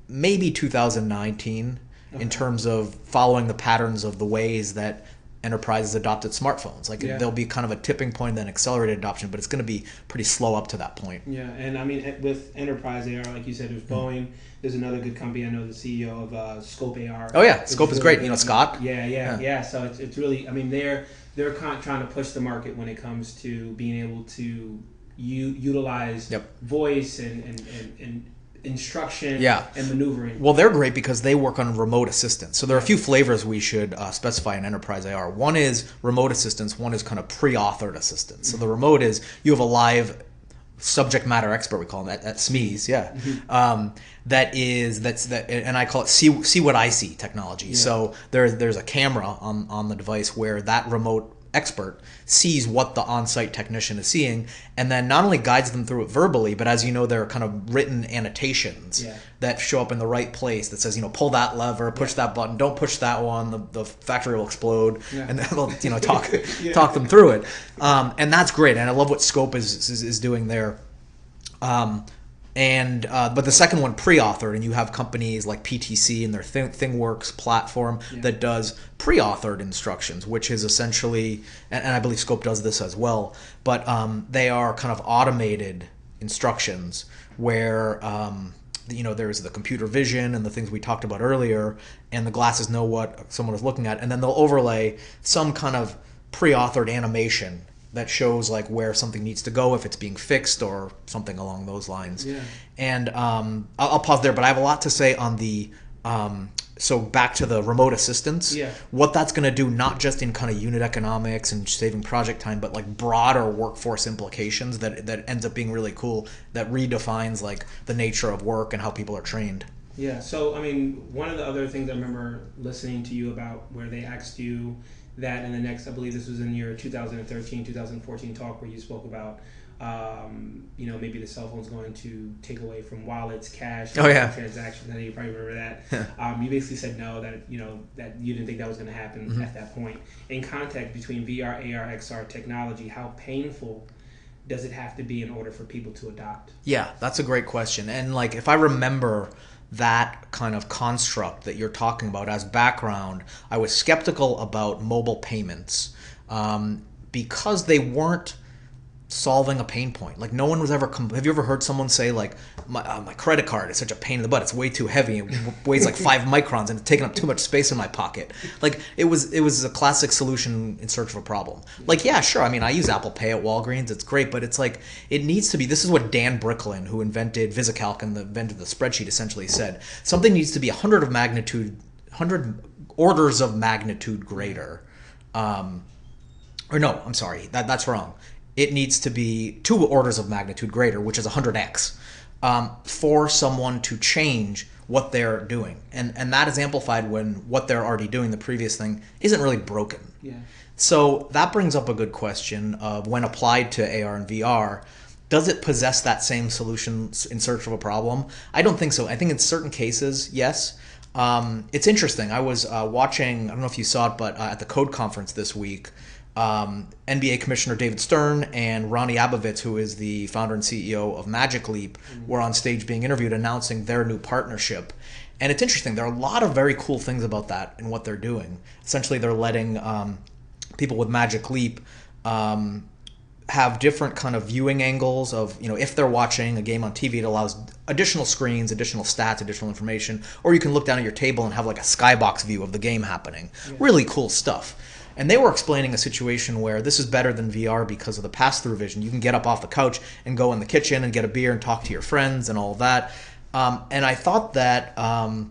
maybe 2019, in terms of following the patterns of the ways that enterprises adopted smartphones. Like there'll be kind of a tipping point, then accelerated adoption, but it's going to be pretty slow up to that point. Yeah, and I mean with enterprise AR, like you said, there's Boeing. There's another good company. I know the CEO of Scope AR. Oh yeah, Scope is great. Scott. Yeah. So it's really, I mean, they're trying to push the market when it comes to being able to utilize voice and instruction and maneuvering. Well, they're great because they work on remote assistance. So there are a few flavors we should specify in enterprise AR. One is remote assistance. One is kind of pre-authored assistance. So the remote is you have a live subject matter expert, we call them at SMEs, and I call it see what I see technology. So there's a camera on the device where that remote expert sees what the on-site technician is seeing, and then not only guides them through it verbally, but as you know, there are kind of written annotations that show up in the right place that says, pull that lever, push that button, don't push that one, the factory will explode, and they'll talk them through it, and that's great, and I love what Scope is doing there. But the second one, pre-authored, and you have companies like PTC and their ThingWorks platform that does pre-authored instructions, which is essentially, and I believe Scope does this as well, but they are kind of automated instructions where there's the computer vision and the things we talked about earlier, and the glasses know what someone is looking at, and then they'll overlay some kind of pre-authored animation that shows like where something needs to go if it's being fixed or something along those lines. And I'll pause there, but I have a lot to say on the so back to the remote assistance, what that's going to do, not just in kind of unit economics and saving project time, but like broader workforce implications that ends up being really cool, that redefines like the nature of work and how people are trained. So I mean, one of the other things I remember listening to you about, where they asked you that in the next, I believe this was in your 2013, 2014 talk, where you spoke about, maybe the cell phone's going to take away from wallets, cash, transactions. I know you probably remember that. You basically said no, that that you didn't think that was going to happen at that point. In context between VR, AR, XR technology, how painful does it have to be in order for people to adopt? Yeah, that's a great question. And like, if I remember that kind of construct that you're talking about as background, I was skeptical about mobile payments because they weren't solving a pain point. Like no one was ever, have you ever heard someone say like, my credit card is such a pain in the butt, it's way too heavy, it weighs like 5 microns and it's taking up too much space in my pocket. Like it was a classic solution in search of a problem. Like, yeah, sure, I mean, I use Apple Pay at Walgreens, it's great, but it's like, it needs to be, this is what Dan Bricklin, who invented VisiCalc and invented the spreadsheet, essentially said. Something needs to be 100 orders of magnitude greater. That's wrong. It needs to be 2 orders of magnitude greater, which is 100x, for someone to change what they're doing. And that is amplified when what they're already doing, the previous thing, isn't really broken. So that brings up a good question of, when applied to AR and VR, does it possess that same solution in search of a problem? I don't think so. I think in certain cases, yes. It's interesting. I was watching, I don't know if you saw it, but at the Code Conference this week, NBA Commissioner David Stern and Ronnie Abovitz, who is the founder and CEO of Magic Leap, were on stage being interviewed announcing their new partnership. And it's interesting. There are a lot of very cool things about that and what they're doing. Essentially, they're letting people with Magic Leap have different kind of viewing angles of, if they're watching a game on TV, it allows additional screens, additional stats, additional information, or you can look down at your table and have like a skybox view of the game happening. Yeah. Really cool stuff. And they were explaining a situation where this is better than VR because of the pass-through vision. You can get up off the couch and go in the kitchen and get a beer and talk to your friends and all of that. And I thought that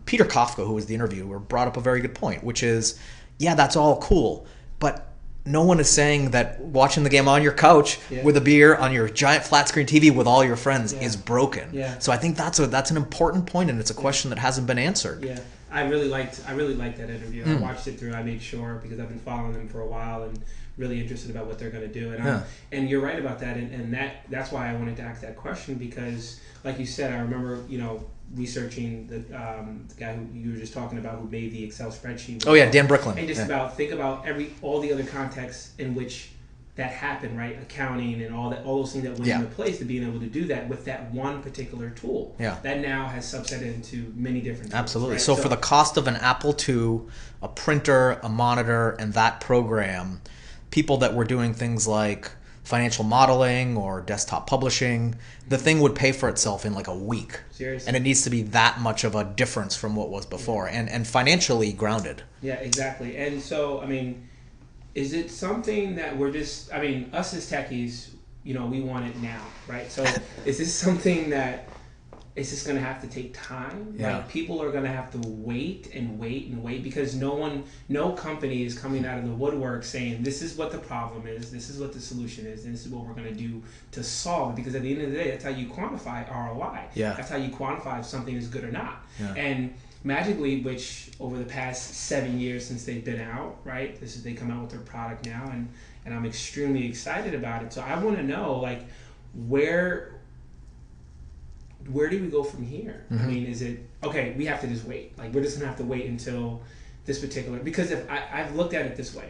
Peter Kafka, who was the interviewer, brought up a very good point, which is, yeah, that's all cool, but no one is saying that watching the game on your couch with a beer on your giant flat screen TV with all your friends is broken. Yeah. So I think that's an important point, and it's a question that hasn't been answered. Yeah, I really liked that interview. I watched it through. I made sure, because I've been following them for a while and really interested about what they're going to do. And and you're right about that, and that's why I wanted to ask that question, because like you said, I remember researching the guy who you were just talking about, who made the Excel spreadsheet. Oh yeah, Dan Bricklin. And just think about all the other contexts in which that happened, right? Accounting and all those things that went into place to being able to do that with that one particular tool. Yeah. That now has subsetted into many different tools. Absolutely. Right? So for the cost of an Apple II, a printer, a monitor, and that program, people that were doing things like financial modeling or desktop publishing, the thing would pay for itself in like a week. Seriously. And it needs to be that much of a difference from what was before, and financially grounded. Yeah, exactly. And so, I mean, is it something that we're just, I mean, us as techies, we want it now, right? So is this something that it's just going to have to take time? Yeah. Like, people are going to have to wait and wait and wait, because no company is coming out of the woodwork saying, this is what the problem is, this is what the solution is, and this is what we're going to do to solve it. Because at the end of the day, that's how you quantify ROI. Yeah. That's how you quantify if something is good or not. Yeah. And Magic Leap, which over the past 7 years since they've been out, right? They come out with their product now, and I'm extremely excited about it. So I want to know, like, where do we go from here? Mm-hmm. I mean, is it okay? We have to just wait. Like, we're just gonna have to wait until this particular, because if I've looked at it this way,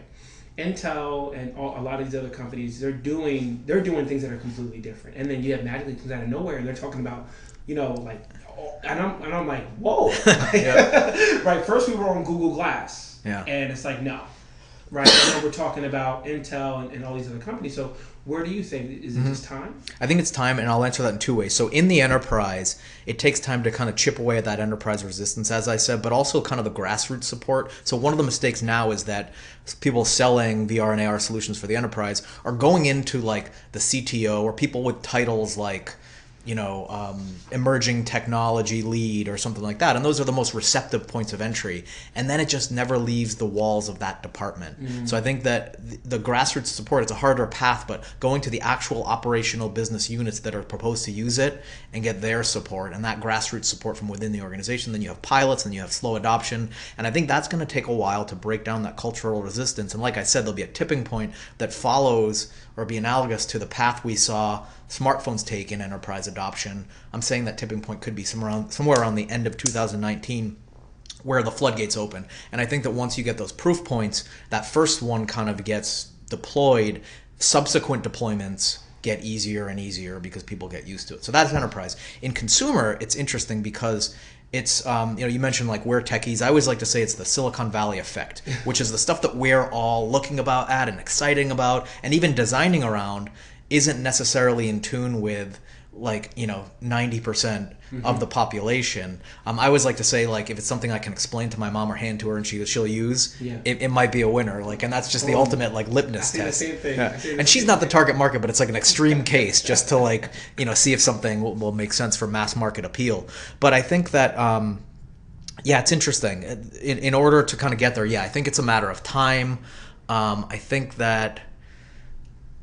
Intel and a lot of these other companies, they're doing things that are completely different, and then you have Magic Leap comes out of nowhere, and they're talking about, like, and I'm like, whoa, right? First we were on Google Glass, and it's like, no, right? And then we're talking about Intel and all these other companies. So where do you think, is it just time? I think it's time, and I'll answer that in two ways. So in the enterprise, it takes time to kind of chip away at that enterprise resistance, as I said, but also kind of the grassroots support. So one of the mistakes now is that people selling VR and AR solutions for the enterprise are going into like the CTO or people with titles like, emerging technology lead or something like that. And those are the most receptive points of entry. And then it just never leaves the walls of that department. Mm-hmm. So I think that the grassroots support, it's a harder path, but going to the actual operational business units that are proposed to use it and get their support, and that grassroots support from within the organization, then you have pilots and you have slow adoption. And I think that's going to take a while to break down that cultural resistance. And like I said, there'll be a tipping point that follows or be analogous to the path we saw smartphones take in enterprise adoption. I'm saying that tipping point could be somewhere around the end of 2019, where the floodgates open. And I think that once you get those proof points, that first one kind of gets deployed, subsequent deployments get easier and easier because people get used to it. So that's enterprise. In consumer, it's interesting because it's, you mentioned like we're techies. I always like to say it's the Silicon Valley effect, which is the stuff that we're all looking at and exciting about and even designing around isn't necessarily in tune with 90% of the population. I always like to say, like, if it's something I can explain to my mom or hand to her and she'll use, it might be a winner. Like, and that's just the ultimate litmus test. The same thing. Yeah. And she's not the target market, but it's like an extreme case just to see if something will make sense for mass market appeal. But I think that it's interesting. In order to kind of get there, I think it's a matter of time. I think that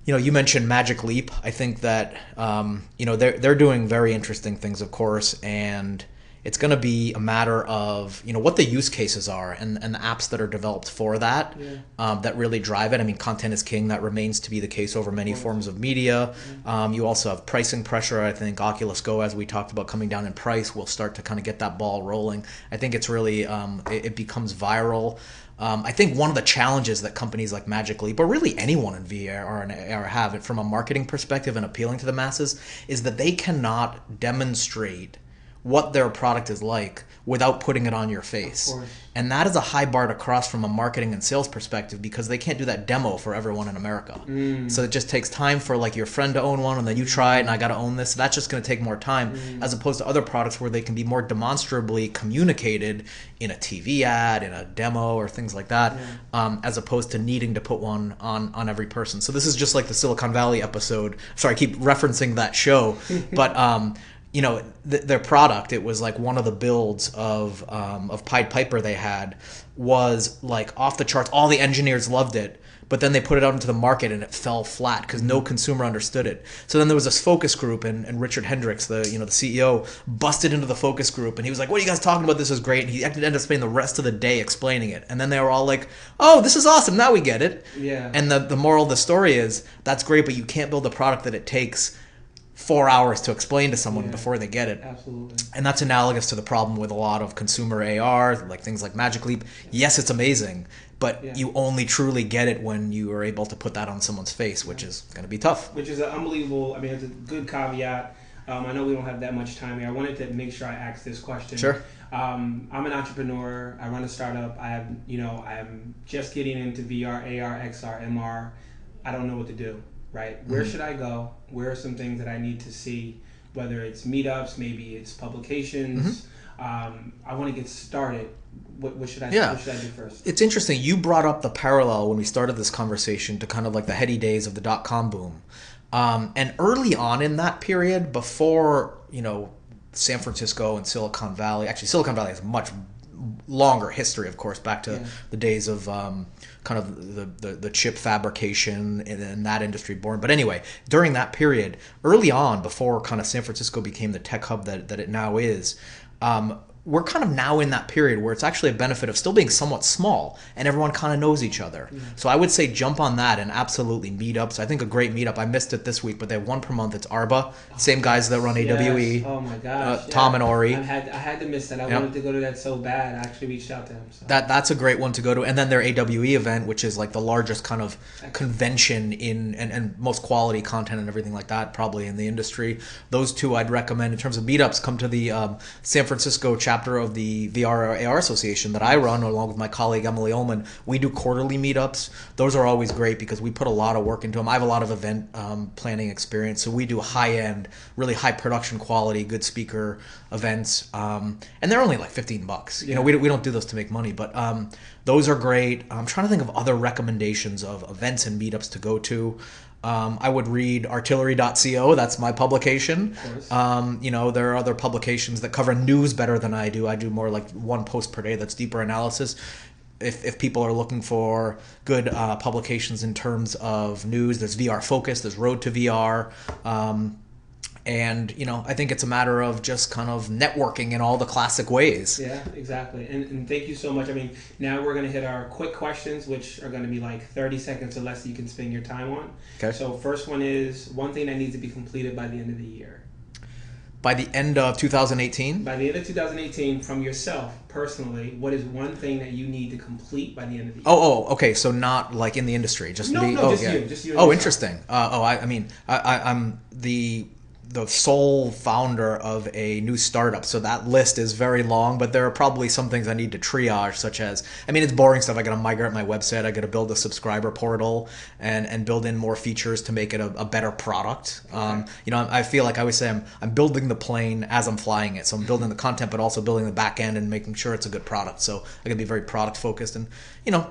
you mentioned Magic Leap. I think that they're doing very interesting things, of course, and it's going to be a matter of what the use cases are and the apps that are developed for that that really drive it. I mean, content is king. That remains to be the case over many forms of media. You also have pricing pressure. I think Oculus Go, as we talked about, coming down in price, will start to kind of get that ball rolling. I think it's really it becomes viral. I think one of the challenges that companies like Magic Leap, or really anyone in VR or in AR have from a marketing perspective and appealing to the masses, is that they cannot demonstrate what their product is like without putting it on your face. And that is a high bar to cross from a marketing and sales perspective, because they can't do that demo for everyone in America. So it just takes time for like your friend to own one, and then you try it, and I got to own this. So that's just going to take more time, as opposed to other products where they can be more demonstrably communicated in a TV ad, in a demo, or things like that, as opposed to needing to put one on every person. So this is just like the Silicon Valley episode. Sorry, I keep referencing that show, but you know, their product, it was like one of the builds of Pied Piper they had was like off the charts. All the engineers loved it, but then they put it out into the market and it fell flat because no consumer understood it. So then there was this focus group, and Richard Hendricks, the CEO, busted into the focus group, and he was like, "What are you guys talking about? This is great." And he ended up spending the rest of the day explaining it. And then they were all like, "Oh, this is awesome. Now we get it." Yeah. And the moral of the story is that's great, but you can't build a product that it takes 4 hours to explain to someone before they get it. Absolutely. And that's analogous to the problem with a lot of consumer AR, like things like Magic Leap. Yes, it's amazing, but you only truly get it when you are able to put that on someone's face, which is going to be tough. Which is an unbelievable, I mean, it's a good caveat. I know we don't have that much time here. I wanted to make sure I asked this question. Sure. I'm an entrepreneur. I run a startup. I'm just getting into VR, AR, XR, MR. I don't know what to do. Right? Where should I go? Where are some things that I need to see? Whether it's meetups, maybe it's publications. I want to get started. What should I do first? It's interesting. You brought up the parallel when we started this conversation to kind of like the heady days of the .com boom. And early on in that period, before, San Francisco and Silicon Valley, actually Silicon Valley has much longer history, of course, back to the days of kind of the chip fabrication and that industry born. But anyway, during that period, early on, before kind of San Francisco became the tech hub that it now is, we're kind of now in that period where it's actually a benefit of still being somewhat small and everyone kind of knows each other. So I would say jump on that, and absolutely meetups. I think a great meetup, I missed it this week, but they have one per month. It's Arba, same guys that run AWE. Oh my gosh. Tom and Ori. I had to miss that. I wanted to go to that so bad. I actually reached out to him. So. That's a great one to go to. And then their AWE event, which is like the largest kind of convention and most quality content and everything like that probably in the industry. Those two I'd recommend. In terms of meetups, come to the San Francisco chapter of the VR AR Association that I run along with my colleague Emily Ullman. We do quarterly meetups. Those are always great because we put a lot of work into them. I have a lot of event planning experience, so we do high-end, really high production quality, good speaker events, and they're only like $15. We don't do those to make money, but those are great. I'm trying to think of other recommendations of events and meetups to go to. I would read ARtillry.co. That's my publication. There are other publications that cover news better than I do. I do more like one post per day that's deeper analysis. If people are looking for good publications in terms of news, there's VR Focus, there's Road to VR. And, I think it's a matter of just kind of networking in all the classic ways. Yeah, exactly. And thank you so much. I mean, now we're going to hit our quick questions, which are going to be like 30 seconds or less that you can spend your time on. Okay. So first one is one thing that needs to be completed by the end of the year. By the end of 2018? By the end of 2018, from yourself, personally, what is one thing that you need to complete by the end of the year? Okay. So not like in the industry. Just you. Just you. Oh, interesting. I'm the sole founder of a new startup, so that list is very long, but there are probably some things I need to triage, such as, it's boring stuff. I got to migrate my website, I got to build a subscriber portal and build in more features to make it a better product. I feel like I always say I'm building the plane as I'm flying it, so I'm building the content but also building the back end and making sure it's a good product. So I got to be very product focused and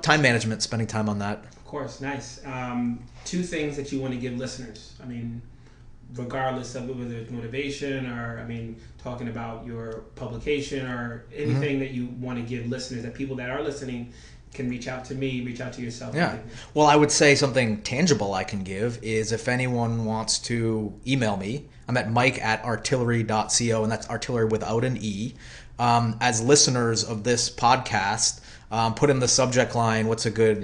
time management, spending time on that. Of course. Nice. Two things that you want to give listeners, regardless of whether it's motivation or, talking about your publication or anything that you want to give listeners, that people that are listening can reach out to me, reach out to yourself. Yeah. Well, I would say something tangible I can give is if anyone wants to email me, I'm at mike@artillry.co, and that's artillery without an E. As listeners of this podcast, put in the subject line, what's a good...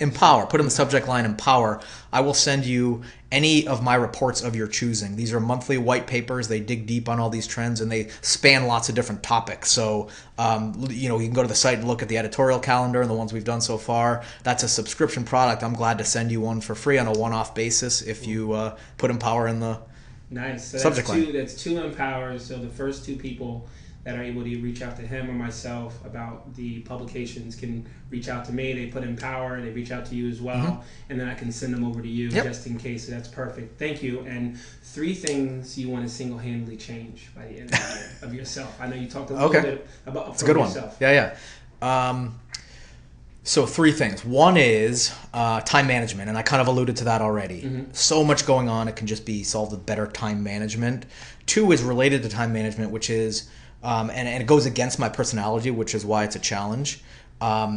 Empower. Put in the subject line, empower. I will send you any of my reports of your choosing. These are monthly white papers. They dig deep on all these trends, and they span lots of different topics. So, you can go to the site and look at the editorial calendar and the ones we've done so far. That's a subscription product. I'm glad to send you one for free on a one-off basis if you put empower in the Nice. So Subject line. That's two empowers. So the first two people that are able to reach out to him or myself about the publications can reach out to me. They put empower, they reach out to you as well, and then I can send them over to you just in case. So that's perfect. Thank you. And 3 things you want to single-handedly change by the end of the year of yourself. I know you talked a little bit about it's a good yourself. One. Yeah. So 3 things. One is time management, and I kind of alluded to that already. So much going on, it can just be solved with better time management. 2 is related to time management, which is, and it goes against my personality, which is why it's a challenge,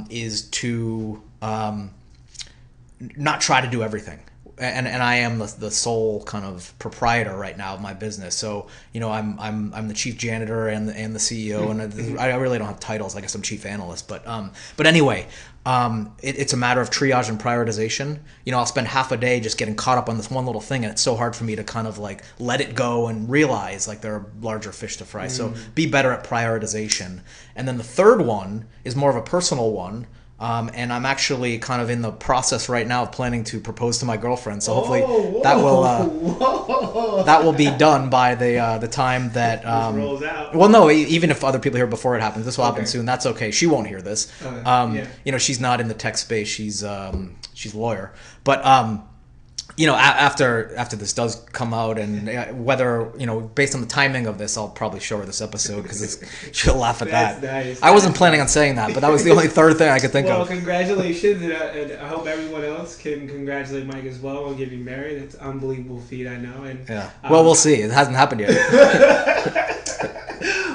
is to not try to do everything. And I am the sole kind of proprietor right now of my business. So I'm the chief janitor and the CEO, and I really don't have titles. I guess I'm chief analyst, but anyway, it's a matter of triage and prioritization. I'll spend half a day just getting caught up on this one little thing, and it's so hard for me to kind of like let it go and realize like there are larger fish to fry. So be better at prioritization. And then the third one is more of a personal one. And I'm actually kind of in the process right now of planning to propose to my girlfriend. So hopefully that will be done by the time that rolls out. Well, no, even if other people hear before it happens, this will happen soon. That's okay. She won't hear this. She's not in the tech space. She's a lawyer, but after this does come out, and whether based on the timing of this, I'll probably show her this episode because she'll laugh at that. Nice. I wasn't planning on saying that, but that was the only third thing I could think of. Well, congratulations, and I hope everyone else can congratulate Mike as well on getting married. It's an unbelievable feat, I know. And well, we'll see. It hasn't happened yet.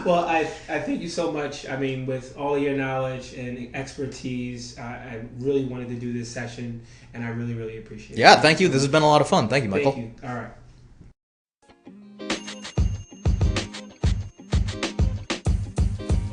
Well, I thank you so much. I mean, with all your knowledge and expertise, I really wanted to do this session, and I really, really appreciate it. Yeah, thank you. This has been a lot of fun. Thank you, Michael. Thank you. All right.